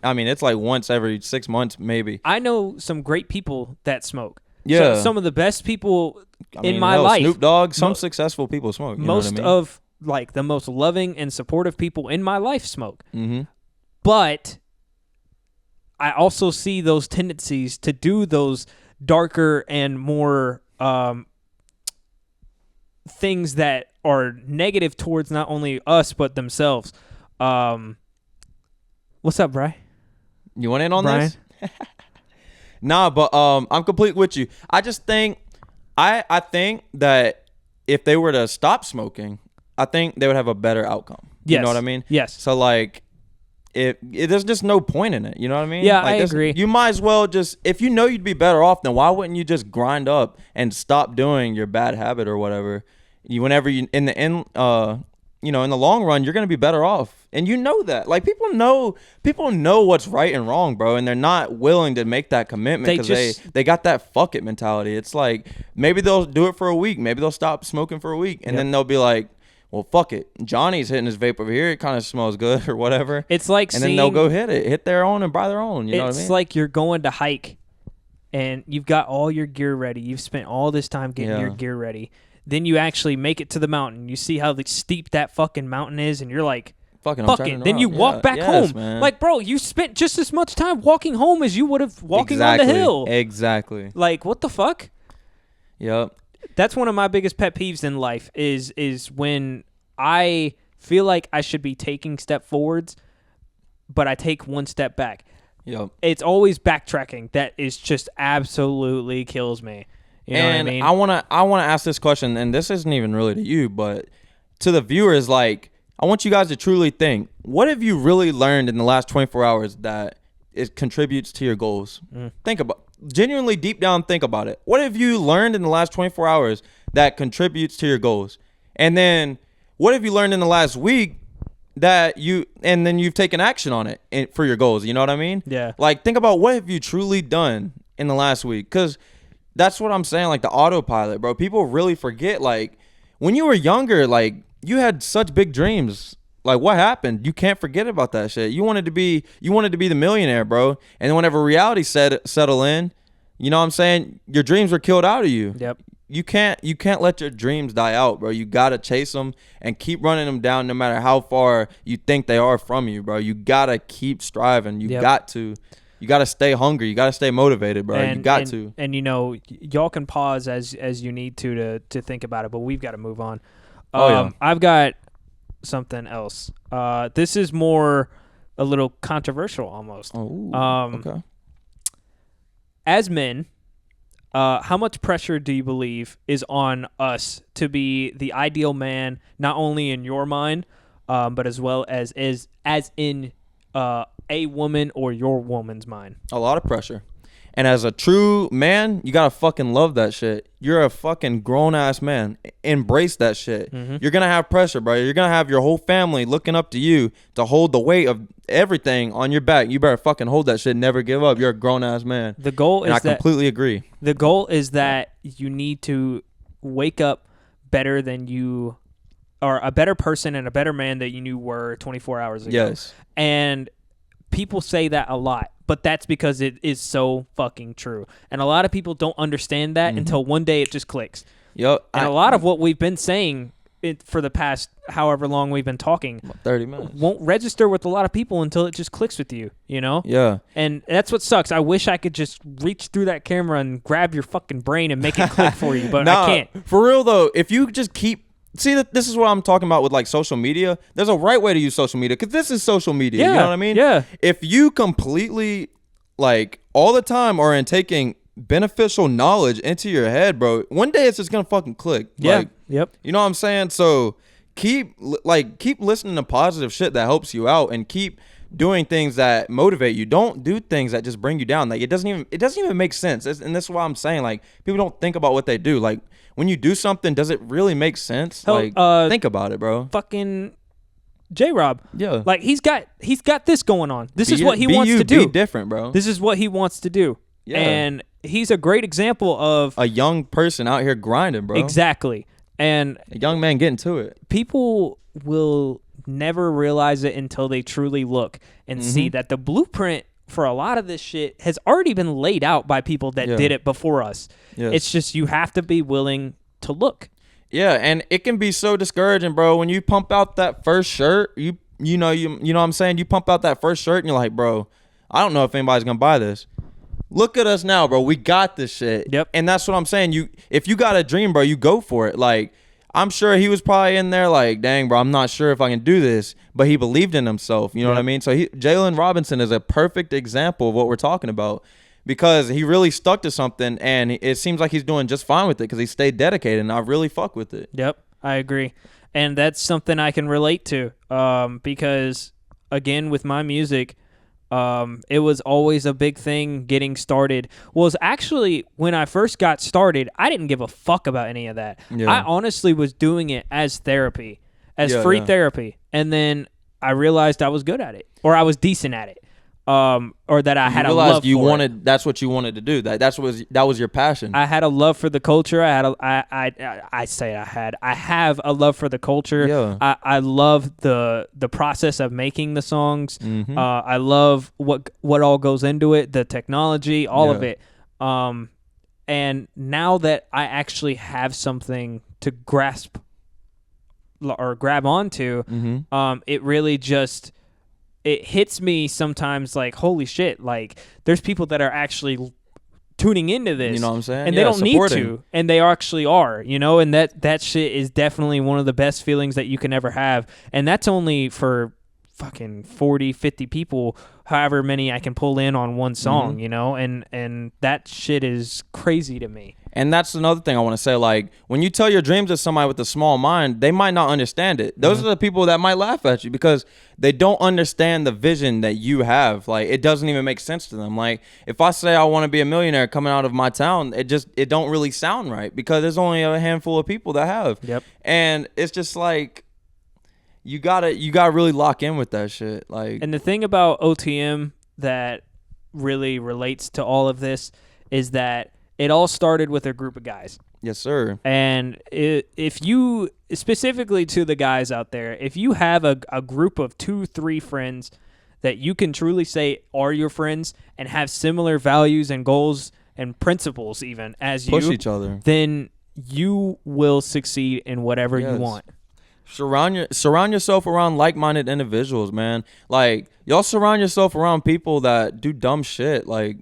Speaker 2: I mean, it's like once every 6 months, maybe.
Speaker 1: I know some great people that smoke.
Speaker 2: Yeah.
Speaker 1: Some of the best people in
Speaker 2: mean,
Speaker 1: my
Speaker 2: hell,
Speaker 1: life.
Speaker 2: Snoop Dogg, some successful people smoke. You know what I mean?
Speaker 1: Of like the most loving and supportive people in my life smoke.
Speaker 2: Mm-hmm.
Speaker 1: But I also see those tendencies to do those darker and more things that are negative towards not only us but themselves. What's up, Bri?
Speaker 2: You want in on
Speaker 1: Brian?
Speaker 2: this? Nah, but I'm complete with you. I just think I think that if they were to stop smoking, I think they would have a better outcome. You
Speaker 1: Yes.
Speaker 2: know what I mean?
Speaker 1: Yes.
Speaker 2: So like there's just no point in it. You know what I mean?
Speaker 1: Yeah,
Speaker 2: like,
Speaker 1: I agree.
Speaker 2: You might as well just, if you know you'd be better off, then why wouldn't you just grind up and stop doing your bad habit or whatever? Whenever you in the end, in the long run, you're gonna be better off, and you know that. Like, people know what's right and wrong, bro, and they're not willing to make that commitment because they got that fuck it mentality. It's like, maybe they'll do it for a week, maybe they'll stop smoking for a week, and then they'll be like, well, fuck it, Johnny's hitting his vape over here, it kind of smells good or whatever.
Speaker 1: It's like,
Speaker 2: and then they'll go hit their own and buy their own. You know what I mean?
Speaker 1: It's like you're going to hike, and you've got all your gear ready. You've spent all this time getting your gear ready. Then you actually make it to the mountain. You see how steep that fucking mountain is, and you're like, fuck it. Then you walk back home.
Speaker 2: Man.
Speaker 1: Like, bro, you spent just as much time walking home as you would have walking on the hill.
Speaker 2: Exactly.
Speaker 1: Like, what the fuck?
Speaker 2: Yep.
Speaker 1: That's one of my biggest pet peeves in life is when I feel like I should be taking step forwards, but I take one step back.
Speaker 2: Yep.
Speaker 1: It's always backtracking that is just absolutely kills me. You know what I mean?
Speaker 2: I wanna ask this question, and this isn't even really to you, but to the viewers. Like, I want you guys to truly think: what have you really learned in the last 24 hours that it contributes to your goals? Think about, genuinely deep down, think about it. What have you learned in the last 24 hours that contributes to your goals? And then, what have you learned in the last week that then you've taken action on it for your goals? You know what I mean?
Speaker 1: Yeah.
Speaker 2: Like, think about, what have you truly done in the last week? Because that's what I'm saying, like the autopilot, bro. People really forget, like, when you were younger, like, you had such big dreams. Like, what happened? You can't forget about that shit. You wanted to be the millionaire, bro. And then whenever reality settle in, you know what I'm saying? Your dreams were killed out of you.
Speaker 1: Yep.
Speaker 2: You can't let your dreams die out, bro. You got to chase them and keep running them down no matter how far you think they are from you, bro. You got to keep striving. You got to. You got to stay hungry. You got to stay motivated, bro. You got to.
Speaker 1: And, y'all can pause as you need to think about it, but we've got to move on. I've got something else. This is more a little controversial almost.
Speaker 2: Okay.
Speaker 1: As men, how much pressure do you believe is on us to be the ideal man, not only in your mind, but as well as in a woman or your woman's mind?
Speaker 2: A lot of pressure. And as a true man, you gotta fucking love that shit. You're a fucking grown-ass man. Embrace that shit. Mm-hmm. You're gonna have pressure, bro. You're gonna have your whole family looking up to you to hold the weight of everything on your back. You better fucking hold that shit. Never give up. You're a grown-ass man.
Speaker 1: The goal is
Speaker 2: I completely agree.
Speaker 1: The goal is that you need to wake up better than you are, a better person and a better man that you were 24 hours ago.
Speaker 2: Yes.
Speaker 1: And people say that a lot, but that's because it is so fucking true. And a lot of people don't understand that until one day it just clicks.
Speaker 2: Yep.
Speaker 1: And a lot of what we've been saying for the past however long we've been talking,
Speaker 2: 30 minutes,
Speaker 1: won't register with a lot of people until it just clicks with you, you know?
Speaker 2: Yeah.
Speaker 1: And that's what sucks. I wish I could just reach through that camera and grab your fucking brain and make it click for you, but I can't.
Speaker 2: For real, though, if you just keep... See, this is what I'm talking about with, like, social media. There's a right way to use social media, because this is social media.
Speaker 1: Yeah,
Speaker 2: you know what I mean?
Speaker 1: Yeah.
Speaker 2: If you completely, like, all the time are in taking beneficial knowledge into your head, bro, one day it's just going to fucking click.
Speaker 1: Yeah.
Speaker 2: Like,
Speaker 1: yep.
Speaker 2: You know what I'm saying? So keep listening to positive shit that helps you out, and keep doing things that motivate you. Don't do things that just bring you down. Like, it doesn't even make sense. And that's why I'm saying, like, people don't think about what they do. Like, when you do something, does it really make sense? Think about it, bro.
Speaker 1: Fucking J-Rob.
Speaker 2: Yeah.
Speaker 1: Like, he's got this going on. This is what he wants to do.
Speaker 2: Be different, bro.
Speaker 1: This is what he wants to do. Yeah. And he's a great example of
Speaker 2: a young person out here grinding, bro.
Speaker 1: Exactly. And
Speaker 2: a young man getting to it.
Speaker 1: People will never realize it until they truly look and see that the blueprint for a lot of this shit has already been laid out by people that did it before us. Yes. It's just you have to be willing to look.
Speaker 2: Yeah, and it can be so discouraging, bro, when you pump out that first shirt. You know what I'm saying? You pump out that first shirt and you're like, bro, I don't know if anybody's gonna buy this. Look at us now, bro. We got this shit.
Speaker 1: Yep.
Speaker 2: And that's what I'm saying. If you got a dream, bro, you go for it. Like, I'm sure he was probably in there like, dang, bro, I'm not sure if I can do this. But he believed in himself. You know what I mean? So Jalen Robinson is a perfect example of what we're talking about, because he really stuck to something, and it seems like he's doing just fine with it because he stayed dedicated, and I really fuck with it.
Speaker 1: Yep, I agree. And that's something I can relate to because again with my music, it was always a big thing getting started. Was actually when I first got started, I didn't give a fuck about any of that.
Speaker 2: Yeah.
Speaker 1: I honestly was doing it as therapy, as free
Speaker 2: yeah.
Speaker 1: therapy, and then I realized I was good at it, or I was decent at it. Or that I had a love for it.
Speaker 2: That's what you wanted to do. That was your passion.
Speaker 1: I had a love for the culture. I have a love for the culture.
Speaker 2: Yeah.
Speaker 1: I love the process of making the songs.
Speaker 2: Mm-hmm.
Speaker 1: I love what all goes into it, the technology, all of it. And now that I actually have something to grasp or grab onto, it really just it hits me sometimes like, holy shit, like there's people that are actually tuning into this.
Speaker 2: You know what I'm saying?
Speaker 1: And they don't need to, and they actually are, and that shit is definitely one of the best feelings that you can ever have. And that's only for fucking 40, 50 people, however many I can pull in on one song, and that shit is crazy to me.
Speaker 2: And that's another thing I want to say. Like, when you tell your dreams to somebody with a small mind, they might not understand it. Those are the people that might laugh at you because they don't understand the vision that you have. Like, it doesn't even make sense to them. Like, if I say I want to be a millionaire coming out of my town, it don't really sound right because there's only a handful of people that have.
Speaker 1: Yep.
Speaker 2: And it's just like, you gotta really lock in with that shit. Like,
Speaker 1: and the thing about OTM that really relates to all of this is that it all started with a group of guys.
Speaker 2: Yes, sir.
Speaker 1: And if you, specifically to the guys out there, if you have a group of 2-3 friends that you can truly say are your friends and have similar values and goals and principles even as
Speaker 2: push
Speaker 1: you,
Speaker 2: each other,
Speaker 1: then you will succeed in whatever you want.
Speaker 2: Surround yourself around like-minded individuals, man. Like, y'all surround yourself around people that do dumb shit. Like,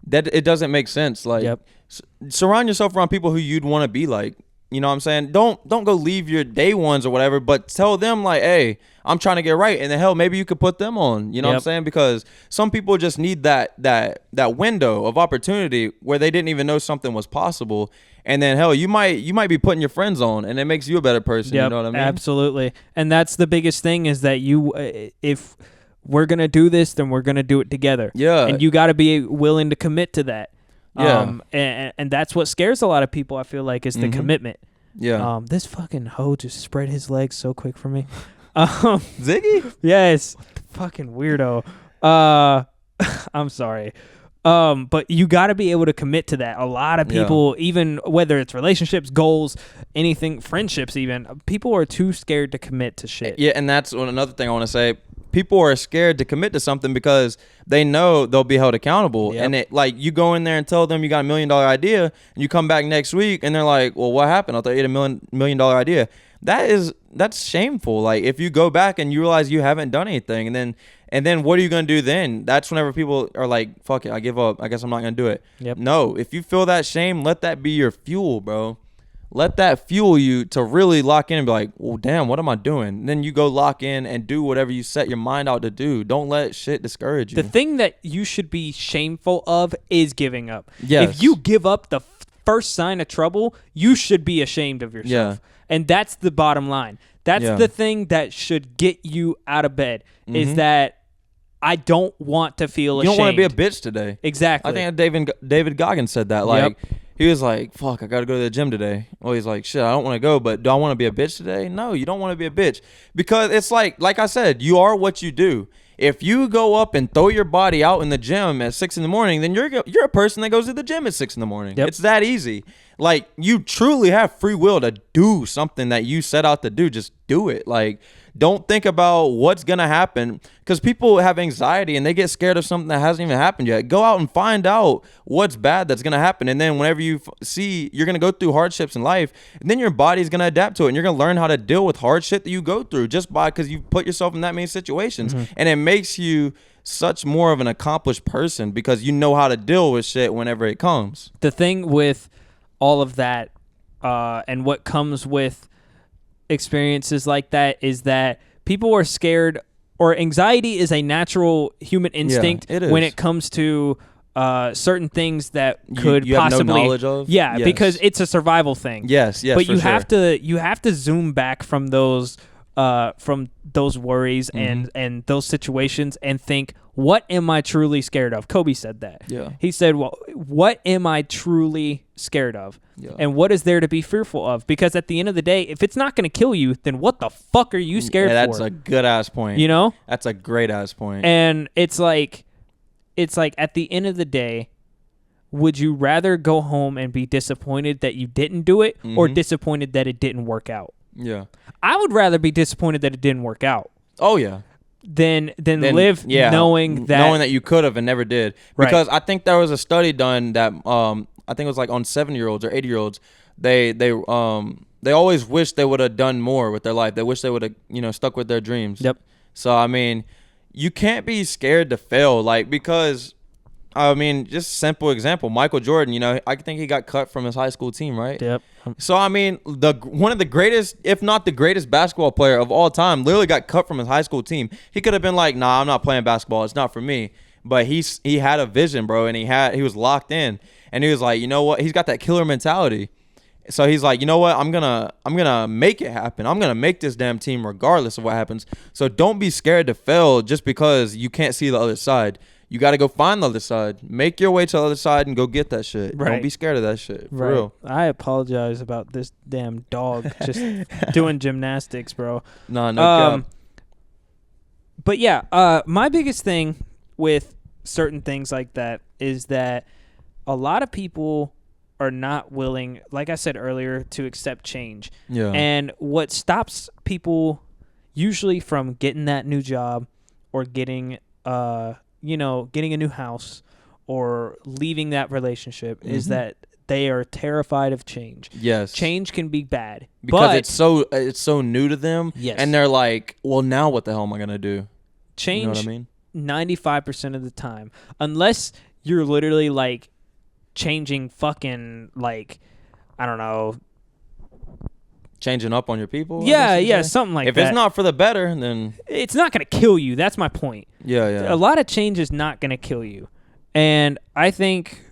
Speaker 2: that it doesn't make sense. Like, surround yourself around people who you'd want to be like. You know what I'm saying? Don't go leave your day ones or whatever, but tell them like, hey, I'm trying to get right. And then hell, maybe you could put them on. You know what I'm saying? Because some people just need that window of opportunity where they didn't even know something was possible. And then hell, you might be putting your friends on, and it makes you a better person. You know what I mean?
Speaker 1: Absolutely. And that's the biggest thing is that you, if we're gonna do this, then we're gonna do it together.
Speaker 2: Yeah.
Speaker 1: And you got to be willing to commit to that.
Speaker 2: Yeah.
Speaker 1: And that's what scares a lot of people, I feel like, is the commitment.
Speaker 2: Yeah.
Speaker 1: This fucking hoe just spread his legs so quick for me.
Speaker 2: Ziggy?
Speaker 1: Yes. Fucking weirdo. I'm sorry. But you got to be able to commit to that. A lot of people, even whether it's relationships, goals, anything, friendships even, people are too scared to commit to shit.
Speaker 2: Yeah, and that's another thing I want to say. People are scared to commit to something because they know they'll be held accountable.
Speaker 1: Yep.
Speaker 2: And it, like, you go in there and tell them you got $1 million idea, and you come back next week and they're like, well, what happened? I thought you had $1 million idea. That's shameful. Like, if you go back and you realize you haven't done anything, and then what are you going to do then? That's whenever people are like, fuck it, I give up. I guess I'm not going to do it.
Speaker 1: Yep.
Speaker 2: No, if you feel that shame, let that be your fuel, bro. Let that fuel you to really lock in and be like, well, damn, what am I doing? And then you go lock in and do whatever you set your mind out to do. Don't let shit discourage you.
Speaker 1: The thing that you should be shameful of is giving up.
Speaker 2: Yes.
Speaker 1: If you give up the first sign of trouble, you should be ashamed of yourself.
Speaker 2: Yeah.
Speaker 1: And that's the bottom line. That's the thing that should get you out of bed, is that I don't want to feel ashamed.
Speaker 2: You don't want to be a bitch today.
Speaker 1: Exactly.
Speaker 2: I think David Goggins said that. Like, he was like, fuck, I got to go to the gym today. Well, he's like, shit, I don't want to go, but do I want to be a bitch today? No, you don't want to be a bitch. Because it's like I said, you are what you do. If you go up and throw your body out in the gym at 6 a.m, then you're a person that goes to the gym at 6 a.m.
Speaker 1: Yep.
Speaker 2: It's that easy. Like, you truly have free will to do something that you set out to do. Just do it. Like, don't think about what's going to happen, because people have anxiety and they get scared of something that hasn't even happened yet. Go out and find out what's bad that's going to happen. And then whenever you see you're going to go through hardships in life, and then your body's going to adapt to it, and you're going to learn how to deal with hard shit that you go through just because you put yourself in that many situations. And it makes you such more of an accomplished person because you know how to deal with shit whenever it comes.
Speaker 1: The thing with all of that and what comes with experiences like that is that people are scared, or anxiety is a natural human instinct when it comes to certain things that could
Speaker 2: you
Speaker 1: possibly
Speaker 2: have no knowledge of.
Speaker 1: Because it's a survival thing.
Speaker 2: Yes,
Speaker 1: but you have to zoom back from those from those worries and those situations and think, what am I truly scared of? Kobe said that.
Speaker 2: Yeah.
Speaker 1: He said, well, what am I truly scared of?
Speaker 2: Yeah.
Speaker 1: And what is there to be fearful of? Because at the end of the day, if it's not going to kill you, then what the fuck are you scared for?
Speaker 2: That's a good ass point.
Speaker 1: You know?
Speaker 2: That's a great ass point.
Speaker 1: And it's like at the end of the day, would you rather go home and be disappointed that you didn't do it or disappointed that it didn't work out?
Speaker 2: Yeah.
Speaker 1: I would rather be disappointed that it didn't work out.
Speaker 2: Oh, yeah.
Speaker 1: Than live knowing that
Speaker 2: you could have and never did. Because I think there was a study done that I think it was like on 70-year-olds or 80-year-olds. They always wish they would have done more with their life. They wish they would have stuck with their dreams.
Speaker 1: Yep.
Speaker 2: So I mean, you can't be scared to fail, because I mean, just simple example, Michael Jordan, I think he got cut from his high school team, right?
Speaker 1: Yep.
Speaker 2: So, I mean, one of the greatest, if not the greatest basketball player of all time literally got cut from his high school team. He could have been like, nah, I'm not playing basketball. It's not for me. But he had a vision, bro, and he was locked in. And he was like, you know what? He's got that killer mentality. So he's like, you know what? I'm gonna make it happen. I'm gonna make this damn team regardless of what happens. So don't be scared to fail just because you can't see the other side. You got to go find the other side. Make your way to the other side and go get that shit.
Speaker 1: Right.
Speaker 2: Don't be scared of that shit. For real.
Speaker 1: I apologize about this damn dog just doing gymnastics, bro.
Speaker 2: No cap.
Speaker 1: But yeah, my biggest thing with certain things like that is that a lot of people are not willing, like I said earlier, to accept change.
Speaker 2: Yeah.
Speaker 1: And what stops people usually from getting that new job or getting getting a new house or leaving that relationship is that they are terrified of change.
Speaker 2: Yes.
Speaker 1: Change can be bad.
Speaker 2: Because it's so new to them.
Speaker 1: Yes.
Speaker 2: And they're like, well, now what the hell am I going to do?
Speaker 1: Change,
Speaker 2: you know what I mean?
Speaker 1: 95% of the time. Unless you're literally like changing fucking like, I don't know.
Speaker 2: Changing up on your people?
Speaker 1: Yeah, something like that.
Speaker 2: If it's not for the better, then
Speaker 1: it's not going to kill you. That's my point.
Speaker 2: Yeah.
Speaker 1: A lot of change is not going to kill you. And I think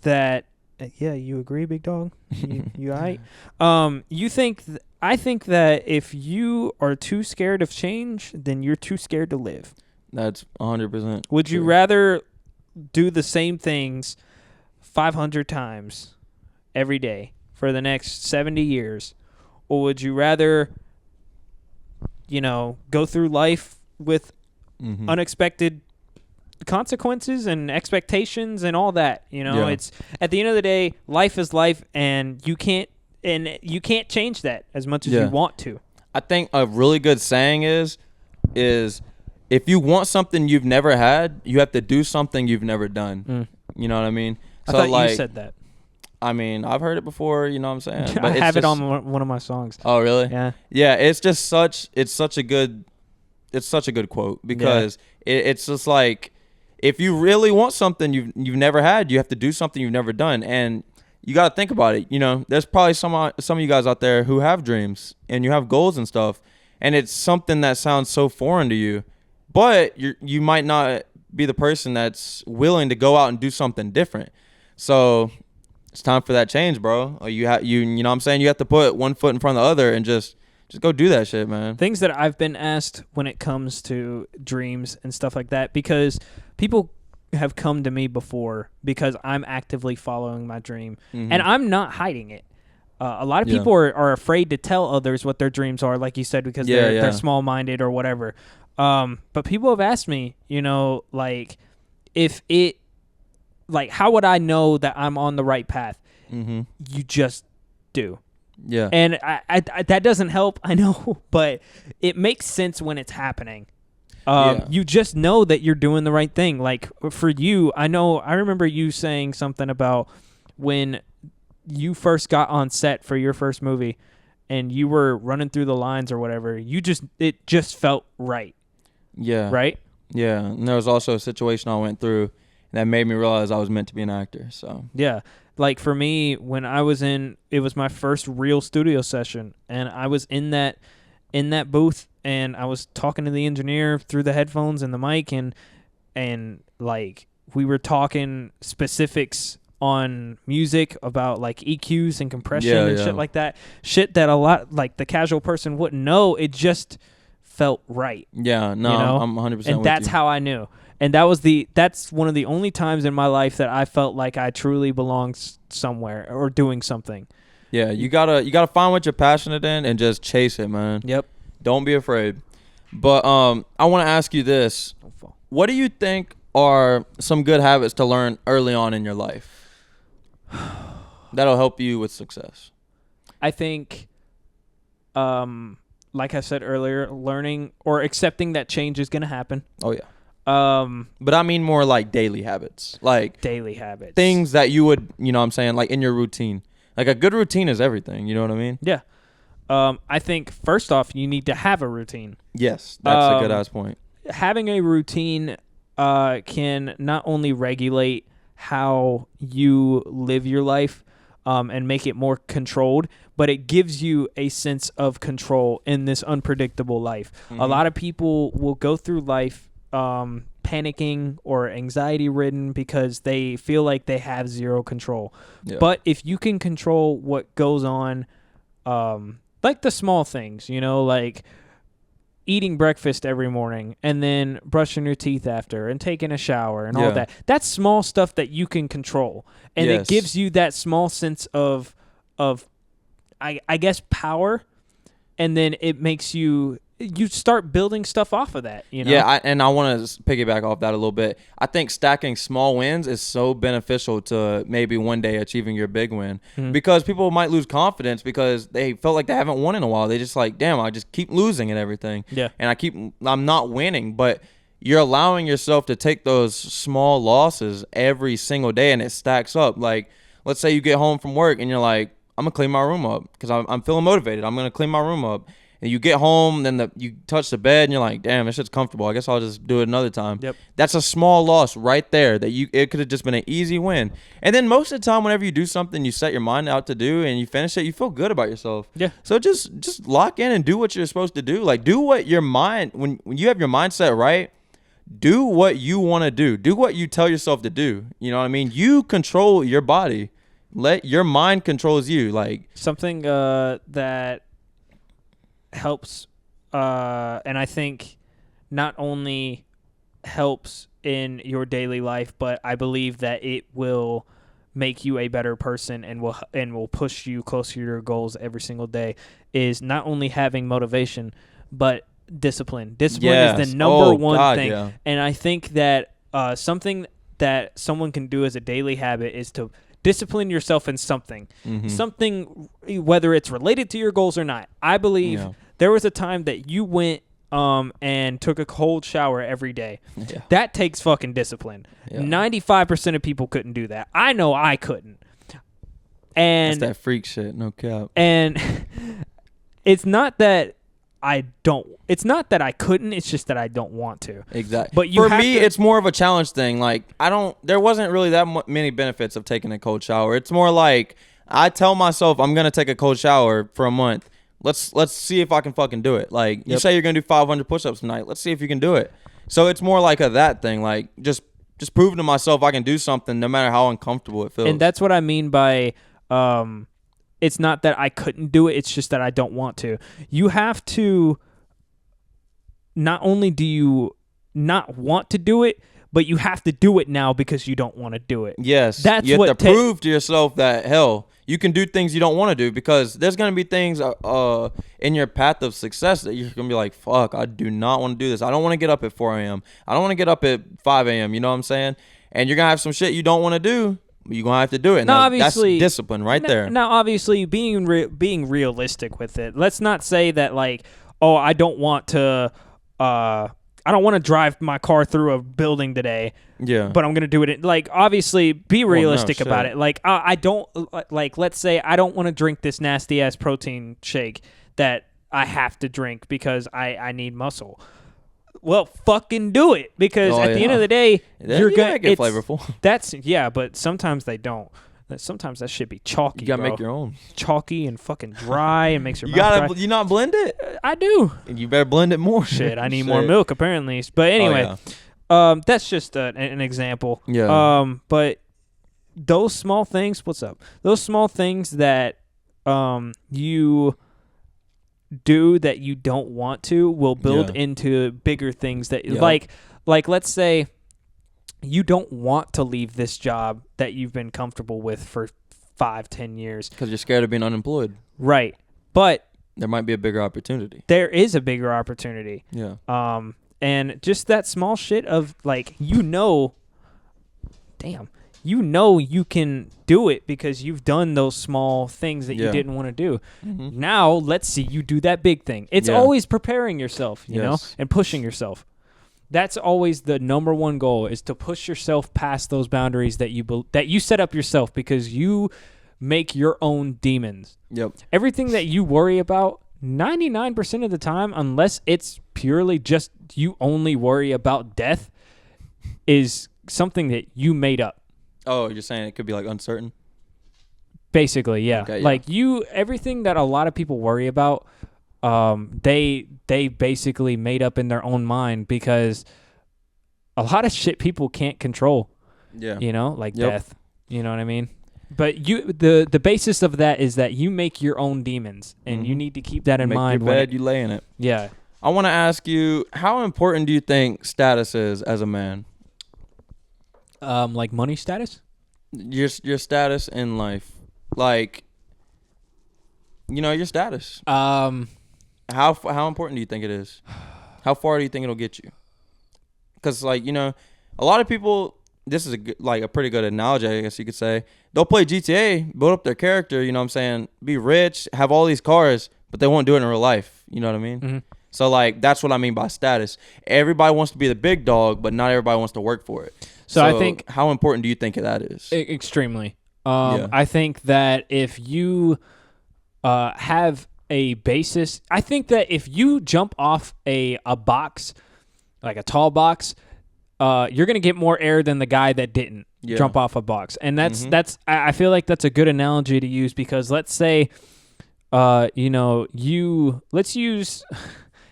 Speaker 1: that, you agree, big dog? You all right? I think that if you are too scared of change, then you're too scared to live.
Speaker 2: That's 100%.
Speaker 1: Would you rather do the same things 500 times every day for the next 70 years? Or would you rather, go through life with unexpected consequences and expectations and all that? It's at the end of the day, life is life, and you can't change that as much as you want to.
Speaker 2: I think a really good saying is if you want something you've never had, you have to do something you've never done. You know what I mean?
Speaker 1: I thought you said that.
Speaker 2: I mean, I've heard it before, you know what I'm saying?
Speaker 1: But I have it on one of my songs.
Speaker 2: Oh, really?
Speaker 1: Yeah.
Speaker 2: Yeah, it's such a good quote because it's just like, if you really want something you've never had, you have to do something you've never done. And you got to think about it. There's probably some of you guys out there who have dreams and you have goals and stuff, and it's something that sounds so foreign to you, but you might not be the person that's willing to go out and do something different. So it's time for that change, bro. You know what I'm saying? You have to put one foot in front of the other and just go do that shit, man.
Speaker 1: Things that I've been asked when it comes to dreams and stuff like that, because people have come to me before because I'm actively following my dream, and I'm not hiding it. A lot of people are afraid to tell others what their dreams are, like you said, because they're small-minded or whatever. But people have asked me, how would I know that I'm on the right path? You just do.
Speaker 2: Yeah.
Speaker 1: And I that doesn't help, I know, but it makes sense when it's happening. You just know that you're doing the right thing. Like for you, I remember you saying something about when you first got on set for your first movie and you were running through the lines or whatever, it just felt right.
Speaker 2: Yeah.
Speaker 1: Right?
Speaker 2: Yeah. And there was also a situation I went through that made me realize I was meant to be an actor. So
Speaker 1: yeah. Like for me, when I was it was my first real studio session, and I was in that booth, and I was talking to the engineer through the headphones and the mic, and like we were talking specifics on music about like EQs and compression
Speaker 2: Yeah,
Speaker 1: and
Speaker 2: yeah.
Speaker 1: shit like that. Shit that a lot like the casual person wouldn't know. It just felt right.
Speaker 2: Yeah, no,
Speaker 1: You know?
Speaker 2: I'm 100%
Speaker 1: And
Speaker 2: with
Speaker 1: that's
Speaker 2: you.
Speaker 1: how I knew. And that's one of the only times in my life that I felt like I truly belonged somewhere or doing something.
Speaker 2: Yeah, you gotta find what you're passionate in and just chase it, man.
Speaker 1: Yep.
Speaker 2: Don't be afraid. But I want to ask you this: what do you think are some good habits to learn early on in your life that'll help you with success?
Speaker 1: I think, like I said earlier, learning or accepting that change is going to happen.
Speaker 2: Oh yeah. But I mean more like daily habits, like
Speaker 1: Daily habits.
Speaker 2: things that you would, you know what I'm saying, like in your routine. Like a good routine is everything, you know what I mean?
Speaker 1: Yeah. I think first off, you need to have a routine.
Speaker 2: Yes, that's a good ass point.
Speaker 1: Having a routine can not only regulate how you live your life and make it more controlled, but it gives you a sense of control in this unpredictable life.
Speaker 2: Mm-hmm.
Speaker 1: A lot of people will go through life panicking or anxiety ridden because they feel like they have zero control.
Speaker 2: Yeah.
Speaker 1: But if you can control what goes on, like the small things, you know, like eating breakfast every morning and then brushing your teeth after and taking a shower and all that. That's small stuff that you can control. And
Speaker 2: Yes.
Speaker 1: it gives you that small sense of I guess power, and then it makes you start building stuff off of that, you know?
Speaker 2: Yeah, I want to piggyback off that a little bit. I think stacking small wins is so beneficial to maybe one day achieving your big win, because people might lose confidence because they felt like they haven't won in a while. They just like, damn, I just keep losing and everything.
Speaker 1: Yeah.
Speaker 2: And I'm not winning, but you're allowing yourself to take those small losses every single day, and it stacks up. Like, let's say you get home from work and you're like, I'm going to clean my room up because I'm feeling motivated. I'm going to clean my room up. And you get home, then you touch the bed, and you're like, damn, this shit's comfortable. I guess I'll just do it another time.
Speaker 1: Yep.
Speaker 2: That's a small loss right there that it could have just been an easy win. And then most of the time, whenever you do something you set your mind out to do and you finish it, you feel good about yourself.
Speaker 1: Yeah.
Speaker 2: So just lock in and do what you're supposed to do. Like, do what your mind, when you have your mindset right, do what you want to do. Do what you tell yourself to do. You know what I mean? You control your body. Let your mind controls you. Like,
Speaker 1: something that helps, and I think not only helps in your daily life, but I believe that it will make you a better person and will push you closer to your goals every single day, is not only having motivation, but discipline. Discipline is the number one thing. Yeah. And I think that something that someone can do as a daily habit is to discipline yourself in something. Something, whether it's related to your goals or not. I believe there was a time that you went and took a cold shower every day. Yeah. That takes fucking discipline. 95% of people couldn't do that. I know I couldn't. And
Speaker 2: that's that freak shit, no cap.
Speaker 1: And it's not that I couldn't, it's just that I don't want to.
Speaker 2: Exactly.
Speaker 1: But
Speaker 2: for me, it's more of a challenge thing. Like, there wasn't really that many benefits of taking a cold shower. It's more like I tell myself I'm going to take a cold shower for a month. Let's see if I can fucking do it. Like, you say you're going to do 500 push-ups tonight. Let's see if you can do it. So it's more like that thing. Like, just proving to myself I can do something no matter how uncomfortable it feels.
Speaker 1: And that's what I mean by it's not that I couldn't do it, it's just that I don't want to. You have to, not only do you not want to do it, but you have to do it now because you don't want to do it.
Speaker 2: Yes.
Speaker 1: That's
Speaker 2: you have
Speaker 1: what
Speaker 2: to prove to yourself that, hell, you can do things you don't want to do, because there's going to be things in your path of success that you're going to be like, fuck, I do not want to do this. I don't want to get up at 4 a.m. I don't want to get up at 5 a.m. You know what I'm saying? And you're going to have some shit you don't want to do. You're going to have to do it.
Speaker 1: Now,
Speaker 2: that's discipline right there.
Speaker 1: Now, obviously, being realistic with it. Let's not say that, like, oh, I don't want to drive my car through a building today.
Speaker 2: Yeah.
Speaker 1: But I'm going to do it. Like, obviously, be realistic about it. Like, I don't, like, let's say I don't want to drink this nasty-ass protein shake that I have to drink because I need muscle. Well, fucking do it, because at the end of the day, you're gonna
Speaker 2: make it flavorful.
Speaker 1: But sometimes they don't. Sometimes that should be chalky.
Speaker 2: You gotta make your own.
Speaker 1: Chalky and fucking dry and makes your mouth dry.
Speaker 2: You not blend it?
Speaker 1: I do.
Speaker 2: And you better blend it more.
Speaker 1: Shit, I need more milk apparently. But anyway, that's just an example.
Speaker 2: Yeah.
Speaker 1: But those small things, what's up? Those small things that you do that you don't want to will build into bigger things that like let's say you don't want to leave this job that you've been comfortable with for 5-10 years
Speaker 2: because you're scared of being unemployed,
Speaker 1: right? But
Speaker 2: there might be a bigger opportunity.
Speaker 1: There is a bigger opportunity. And just that small shit of like, you can do it because you've done those small things that you didn't want to do. Now let's see you do that big thing. It's always preparing yourself, you know, and pushing yourself. That's always the number one goal, is to push yourself past those boundaries that you set up yourself, because you make your own demons. Everything that you worry about, 99% of the time, unless it's purely just you only worry about death, is something that you made up.
Speaker 2: Oh, you're saying it could be like uncertain?
Speaker 1: Basically, yeah. Okay, like everything that a lot of people worry about, they basically made up in their own mind, because a lot of shit people can't control. You know, like death. You know what I mean? But the basis of that is that you make your own demons, and you need to keep that in mind.
Speaker 2: Your bed, you lay in it.
Speaker 1: Yeah.
Speaker 2: I want to ask you, how important do you think status is as a man?
Speaker 1: Like money status?
Speaker 2: Your status in life, like, you know, your status. How important do you think it is? How far do you think it'll get you? Because, like, you know, a lot of people. This is a pretty good analogy, I guess you could say. They'll play GTA, build up their character, you know what I'm saying, be rich, have all these cars, but they won't do it in real life. You know what I mean? So, like, that's what I mean by status. Everybody wants to be the big dog, but not everybody wants to work for it. So
Speaker 1: I think...
Speaker 2: How important do you think that is?
Speaker 1: Extremely. I think that if you have a basis... I think that if you jump off a box, like a tall box... you're going to get more air than the guy that didn't jump off a box. And that's I feel like that's a good analogy to use, because let's say, let's use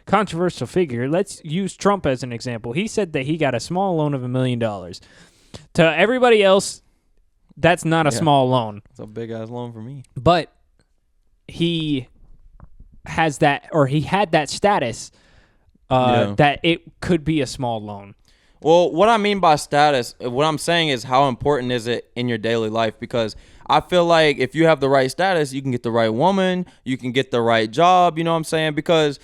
Speaker 1: controversial figure. Let's use Trump as an example. He said that he got a small loan of $1 million. To everybody else, that's not a small loan.
Speaker 2: It's a big ass loan for me.
Speaker 1: But he has that, or he had that status that it could be a small loan.
Speaker 2: Well, what I mean by status, what I'm saying is how important is it in your daily life? Because I feel like if you have the right status, you can get the right woman, you can get the right job, you know what I'm saying? Because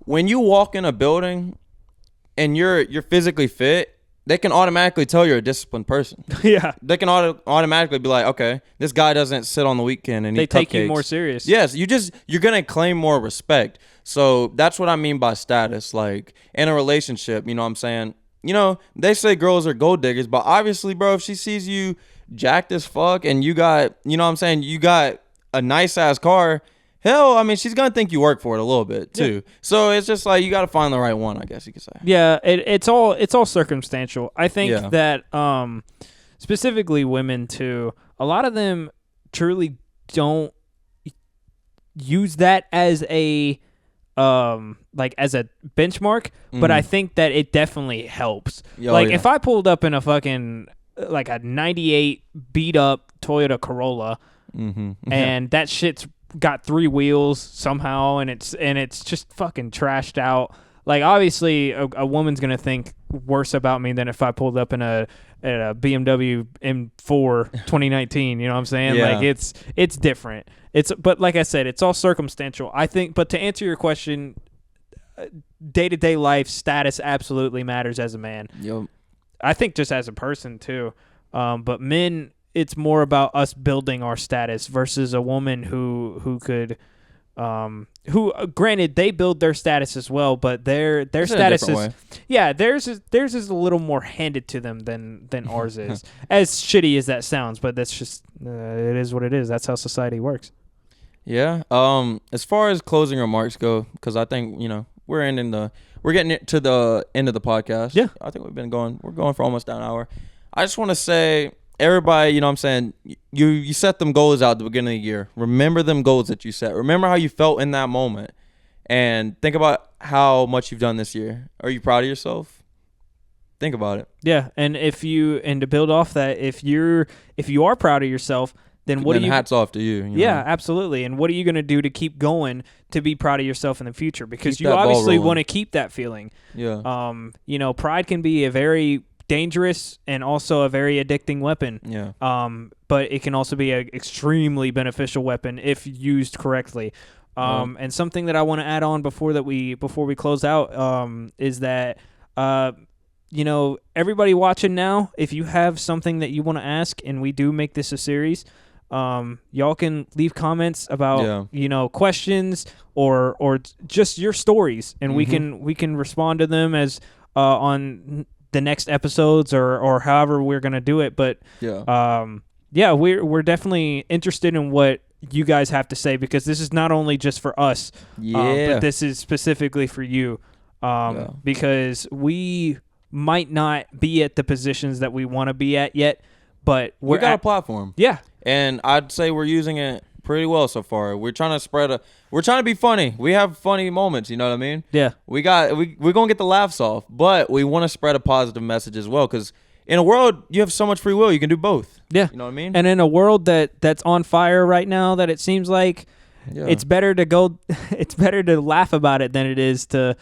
Speaker 2: when you walk in a building and you're physically fit, they can automatically tell you're a disciplined person.
Speaker 1: Yeah.
Speaker 2: They can automatically be like, okay, this guy doesn't sit on the weekend and eat cupcakes.
Speaker 1: They take you more serious.
Speaker 2: Yes, you're going to claim more respect. So that's what I mean by status. Like, in a relationship, you know what I'm saying? You know, they say girls are gold diggers, but obviously, bro, if she sees you jacked as fuck and you got, you know what I'm saying, you got a nice ass car, hell, I mean, she's going to think you work for it a little bit too. Yeah. So it's just like, you got to find the right one, I guess you could say.
Speaker 1: Yeah, it's all circumstantial. I think that specifically women too, a lot of them truly don't use that as a as a benchmark, but I think that it definitely helps. If I pulled up in a fucking like a 98 beat up Toyota Corolla and that shit's got 3 wheels somehow and it's just fucking trashed out, like obviously a woman's gonna think worse about me than if I pulled up in a BMW M4 2019, you know what I'm saying? Like it's different. But like I said, it's all circumstantial. I think, but to answer your question, day-to-day life status absolutely matters as a man.
Speaker 2: Yep.
Speaker 1: I think just as a person too. But men, it's more about us building our status versus a woman who could granted they build their status as well, but their status is theirs is a little more handed to them than ours is. As shitty as that sounds, but that's just it is what it is. That's how society works.
Speaker 2: Yeah. As far as closing remarks go, because I think we're getting to the end of the podcast.
Speaker 1: Yeah.
Speaker 2: I think we're going for almost an hour. I just want to say, everybody, you know what I'm saying, you set them goals out at the beginning of the year. Remember them goals that you set. Remember how you felt in that moment. And think about how much you've done this year. Are you proud of yourself? Think about it.
Speaker 1: Yeah, and to build off that, if you are proud of yourself, then what
Speaker 2: Then
Speaker 1: do you?
Speaker 2: hats off to you.
Speaker 1: Yeah,
Speaker 2: know?
Speaker 1: absolutely. And what are you going to do to keep going to be proud of yourself in the future? Because
Speaker 2: Keep
Speaker 1: you
Speaker 2: that ball
Speaker 1: obviously
Speaker 2: rolling.
Speaker 1: want to keep that feeling.
Speaker 2: Yeah.
Speaker 1: Pride can be a very dangerous and also a very addicting weapon.
Speaker 2: Yeah.
Speaker 1: But it can also be an extremely beneficial weapon if used correctly. And something that I want to add on before we close out is that everybody watching now, if you have something that you want to ask, and we do make this a series, y'all can leave comments about questions or just your stories, and we can respond to them as on the next episodes or however we're gonna do it. But we're definitely interested in what you guys have to say, because this is not only just for us, but this is specifically for you, because we might not be at the positions that we want to be at yet, but
Speaker 2: we got a platform.
Speaker 1: Yeah.
Speaker 2: And I'd say we're using it pretty well so far. We're trying to be funny. We have funny moments, you know what I mean?
Speaker 1: Yeah.
Speaker 2: We're going to get the laughs off, but we want to spread a positive message as well, cuz in a world you have so much free will, you can do both.
Speaker 1: Yeah.
Speaker 2: You know what I mean?
Speaker 1: And in a world that's on fire right now, that it seems like it's better to laugh about it than it is to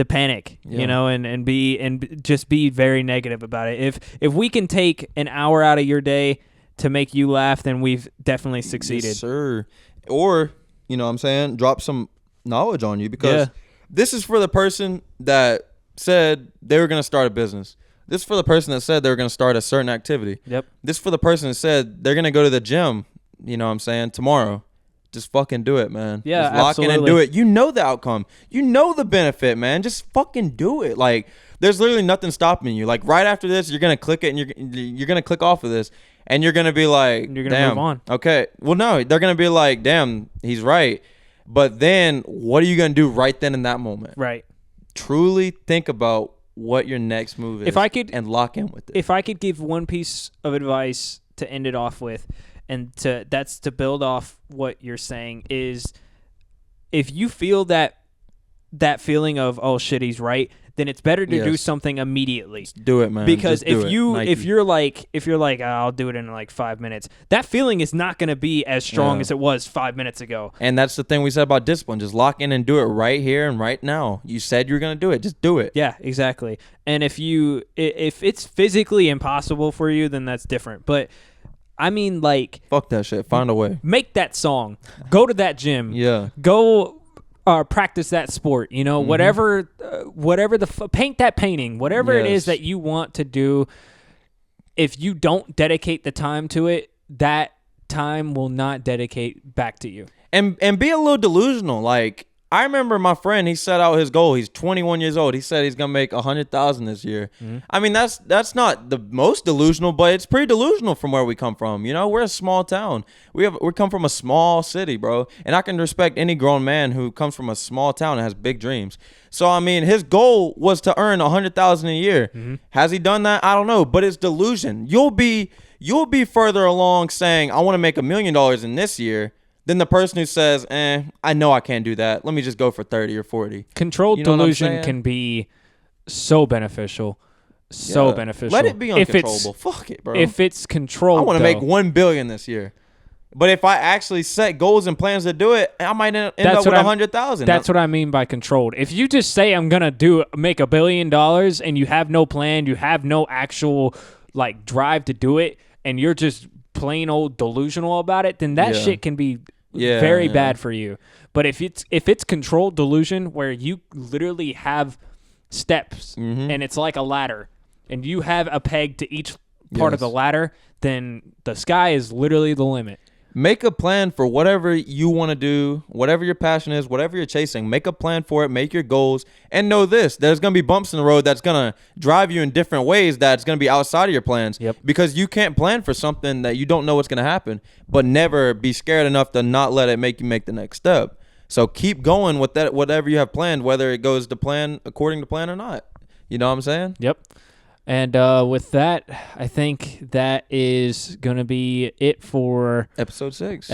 Speaker 1: panic, and just be very negative about it. If we can take an hour out of your day to make you laugh, then we've definitely succeeded.
Speaker 2: Yes, sir. Or, you know what I'm saying, drop some knowledge on you, because this is for the person that said they were going to start a business. This is for the person that said they were going to start a certain activity.
Speaker 1: Yep.
Speaker 2: This is for the person that said they're going to go to the gym, you know what I'm saying, tomorrow. Just fucking do it, man.
Speaker 1: Yeah,
Speaker 2: just lock
Speaker 1: absolutely.
Speaker 2: in and do it. You know the outcome. You know the benefit, man. Just fucking do it. Like, there's literally nothing stopping you. Like, right after this, you're going to click it, and you're going to click off of this, and you're going to be like,
Speaker 1: you're going to
Speaker 2: damn,
Speaker 1: move on.
Speaker 2: Okay. Well, no, they're going to be like, damn, he's right. But then what are you going to do right then in that moment?
Speaker 1: Right.
Speaker 2: Truly think about what your next move is, and lock in with it.
Speaker 1: If I could give one piece of advice to end it off with, and that's to build off what you're saying, is if you feel that feeling of, oh shit, he's right, then it's better to do something immediately.
Speaker 2: Just do it, man.
Speaker 1: Because
Speaker 2: if
Speaker 1: you're like, oh, I'll do it in like 5 minutes, that feeling is not going to be as strong as it was 5 minutes ago.
Speaker 2: And that's the thing we said about discipline. Just lock in and do it right here and right now. You said you're going to do it. Just do it.
Speaker 1: Yeah, exactly. And if it's physically impossible for you, then that's different. But I mean, like,
Speaker 2: fuck that shit. Find a way.
Speaker 1: Make that song. Go to that gym.
Speaker 2: Yeah.
Speaker 1: Go practice that sport. Whatever paint that painting. Whatever it is that you want to do. If you don't dedicate the time to it, that time will not dedicate back to you.
Speaker 2: And be a little delusional. Like, I remember my friend, he set out his goal. He's 21 years old. He said he's going to make $100,000 this year. Mm-hmm. I mean, that's not the most delusional, but it's pretty delusional from where we come from. We're a small town. We come from a small city, bro. And I can respect any grown man who comes from a small town and has big dreams. So, I mean, his goal was to earn $100,000 a year. Mm-hmm. Has he done that? I don't know, but it's delusion. You'll be further along saying, I want to make $1 million in this year, than the person who says, I know I can't do that. Let me just go for 30 or 40.
Speaker 1: Controlled delusion can be so beneficial. So beneficial.
Speaker 2: Let it be uncontrollable. Fuck it, bro.
Speaker 1: If it's controlled,
Speaker 2: I want to make $1 billion this year. But if I actually set goals and plans to do it, I might end up with 100,000.
Speaker 1: That's what I mean by controlled. If you just say I'm gonna make $1 billion and you have no plan, you have no actual like drive to do it, and you're just plain old delusional about it, then that shit can be very bad for you. But if it's controlled delusion where you literally have steps and it's like a ladder and you have a peg to each part of the ladder, then the sky is literally the limit.
Speaker 2: Make a plan for whatever you want to do, whatever your passion is, whatever you're chasing. Make a plan for it, make your goals, and know this. There's going to be bumps in the road that's going to drive you in different ways that's going to be outside of your plans.
Speaker 1: Yep.
Speaker 2: Because you can't plan for something that you don't know what's going to happen, but never be scared enough to not let it make you make the next step. So keep going with that, whatever you have planned, whether it goes to plan according to plan or not. You know what I'm saying?
Speaker 1: Yep. And with that, I think that is going to be it for
Speaker 2: episode 6.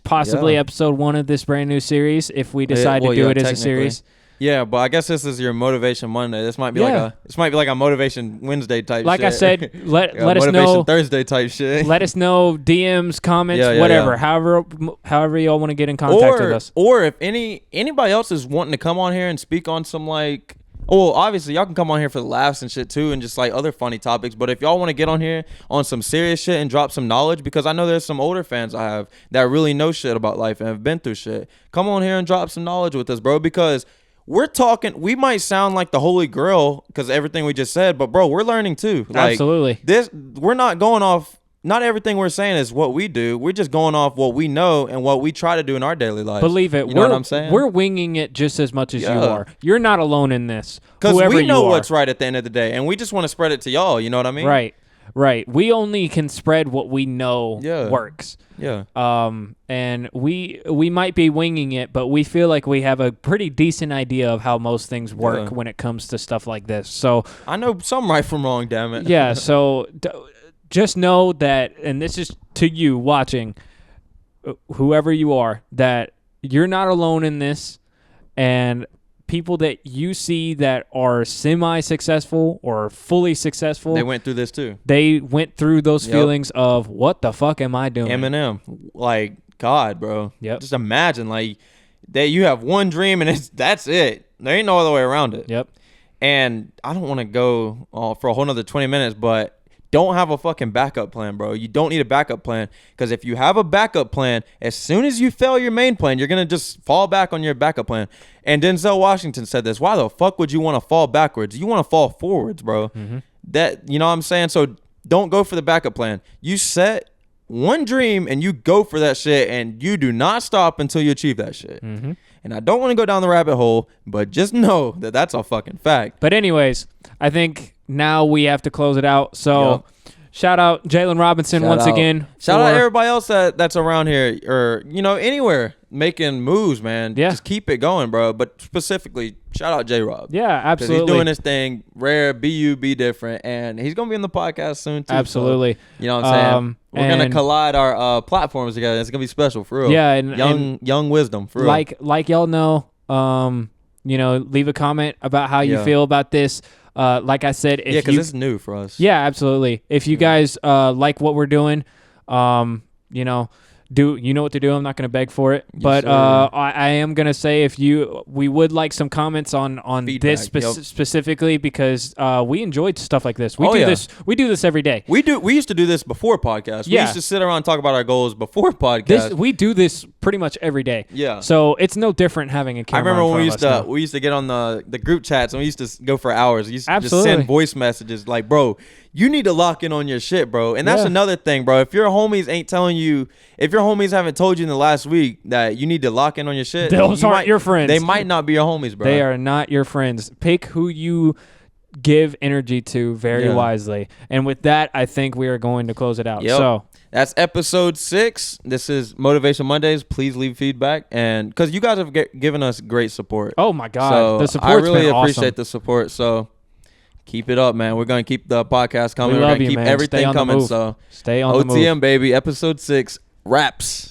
Speaker 1: Possibly episode 1 of this brand new series if we decide to do it as a series.
Speaker 2: Yeah, but I guess this is your motivation Monday. This might be like a motivation Wednesday type
Speaker 1: Like
Speaker 2: shit.
Speaker 1: I said, let us
Speaker 2: motivation
Speaker 1: know.
Speaker 2: Thursday type shit.
Speaker 1: Let us know, DMs, comments,
Speaker 2: Yeah,
Speaker 1: whatever.
Speaker 2: yeah.
Speaker 1: However y'all want to get in contact with us.
Speaker 2: Or if anybody else is wanting to come on here and speak on some like, well, obviously y'all can come on here for the laughs and shit too, and just like other funny topics. But if y'all want to get on here on some serious shit and drop some knowledge, because I know there's some older fans I have that really know shit about life and have been through shit. Come on here and drop some knowledge with us, bro, because we're talking, we might sound like the holy grail because everything we just said, but bro, we're learning too. Like,
Speaker 1: absolutely.
Speaker 2: We're not going off, not everything we're saying is what we do. We're just going off what we know and what we try to do in our daily lives.
Speaker 1: Believe it.
Speaker 2: You know what I'm saying?
Speaker 1: We're winging it just as much as you are. You're not alone in this.
Speaker 2: Because we know what's right at the end of the day, and we just want to spread it to y'all. You know what I mean?
Speaker 1: Right. We only can spread what we know works.
Speaker 2: Yeah.
Speaker 1: And we might be winging it, but we feel like we have a pretty decent idea of how most things work when it comes to stuff like this. So
Speaker 2: I know some right from wrong, damn it.
Speaker 1: Yeah. So just know that, and this is to you watching, whoever you are, that you're not alone in this, and people that you see that are semi-successful or fully successful,
Speaker 2: they went through this too.
Speaker 1: They went through those feelings of, what the fuck am I doing?
Speaker 2: Eminem, like, God, bro.
Speaker 1: Yep.
Speaker 2: Just imagine, like, that you have one dream and that's it. There ain't no other way around it.
Speaker 1: Yep.
Speaker 2: And I don't want to go for a whole nother 20 minutes, but don't have a fucking backup plan, bro. You don't need a backup plan, because if you have a backup plan, as soon as you fail your main plan, you're going to just fall back on your backup plan. And Denzel Washington said this. Why the fuck would you want to fall backwards? You want to fall forwards, bro. Mm-hmm. That, you know what I'm saying? So don't go for the backup plan. You set one dream and you go for that shit, and you do not stop until you achieve that shit. Mm-hmm. And I don't want to go down the rabbit hole, but just know that that's a fucking fact.
Speaker 1: But anyways, I think now we have to close it out. So shout out Jalen Robinson once again.
Speaker 2: Shout out everybody else that's around here, or, you know, anywhere making moves, man.
Speaker 1: Yeah.
Speaker 2: Just keep it going, bro. But specifically, shout out J-Rob.
Speaker 1: Yeah, absolutely.
Speaker 2: Because he's doing his thing, rare, be different, and he's going to be in the podcast soon, too.
Speaker 1: Absolutely.
Speaker 2: So, you know what I'm saying? We're going to collide our platforms together. It's going to be special, for real.
Speaker 1: Yeah. And
Speaker 2: young wisdom, for real.
Speaker 1: Like y'all know, you know, leave a comment about how you feel about this. Like I said,
Speaker 2: because it's new for us.
Speaker 1: Yeah, absolutely. If you guys like what we're doing, you know, you know what to do. I'm not going to beg for it, but I am going to say, we would like some comments on feedback, this specifically, because we enjoyed stuff like this. We do this every day.
Speaker 2: We used to do this before podcast. We used to sit around and talk about our goals before podcast.
Speaker 1: We do this pretty much every day.
Speaker 2: Yeah.
Speaker 1: So it's no different having a camera.
Speaker 2: I remember when we used to get on the group chats, and we used to go for hours. We used to just send voice messages like, bro, you need to lock in on your shit, bro. And that's another thing, bro. If your homies ain't telling you, if your homies haven't told you in the last week that you need to lock in on your shit,
Speaker 1: those aren't your friends.
Speaker 2: They might not be your homies, bro.
Speaker 1: They are not your friends. Pick who you give energy to very wisely. And with that, I think we are going to close it out.
Speaker 2: Yep.
Speaker 1: So
Speaker 2: that's episode 6. This is Motivation Mondays. Please leave feedback, and because you guys have given us great support.
Speaker 1: Oh my God,
Speaker 2: so
Speaker 1: the support's
Speaker 2: I really
Speaker 1: been
Speaker 2: appreciate
Speaker 1: awesome.
Speaker 2: the support. So keep it up, man. We're gonna keep the podcast coming.
Speaker 1: We
Speaker 2: We're
Speaker 1: love
Speaker 2: gonna
Speaker 1: you,
Speaker 2: keep
Speaker 1: man.
Speaker 2: everything
Speaker 1: Stay on
Speaker 2: coming.
Speaker 1: the move.
Speaker 2: So
Speaker 1: stay on the move.
Speaker 2: OTM, baby. Episode 6 wraps.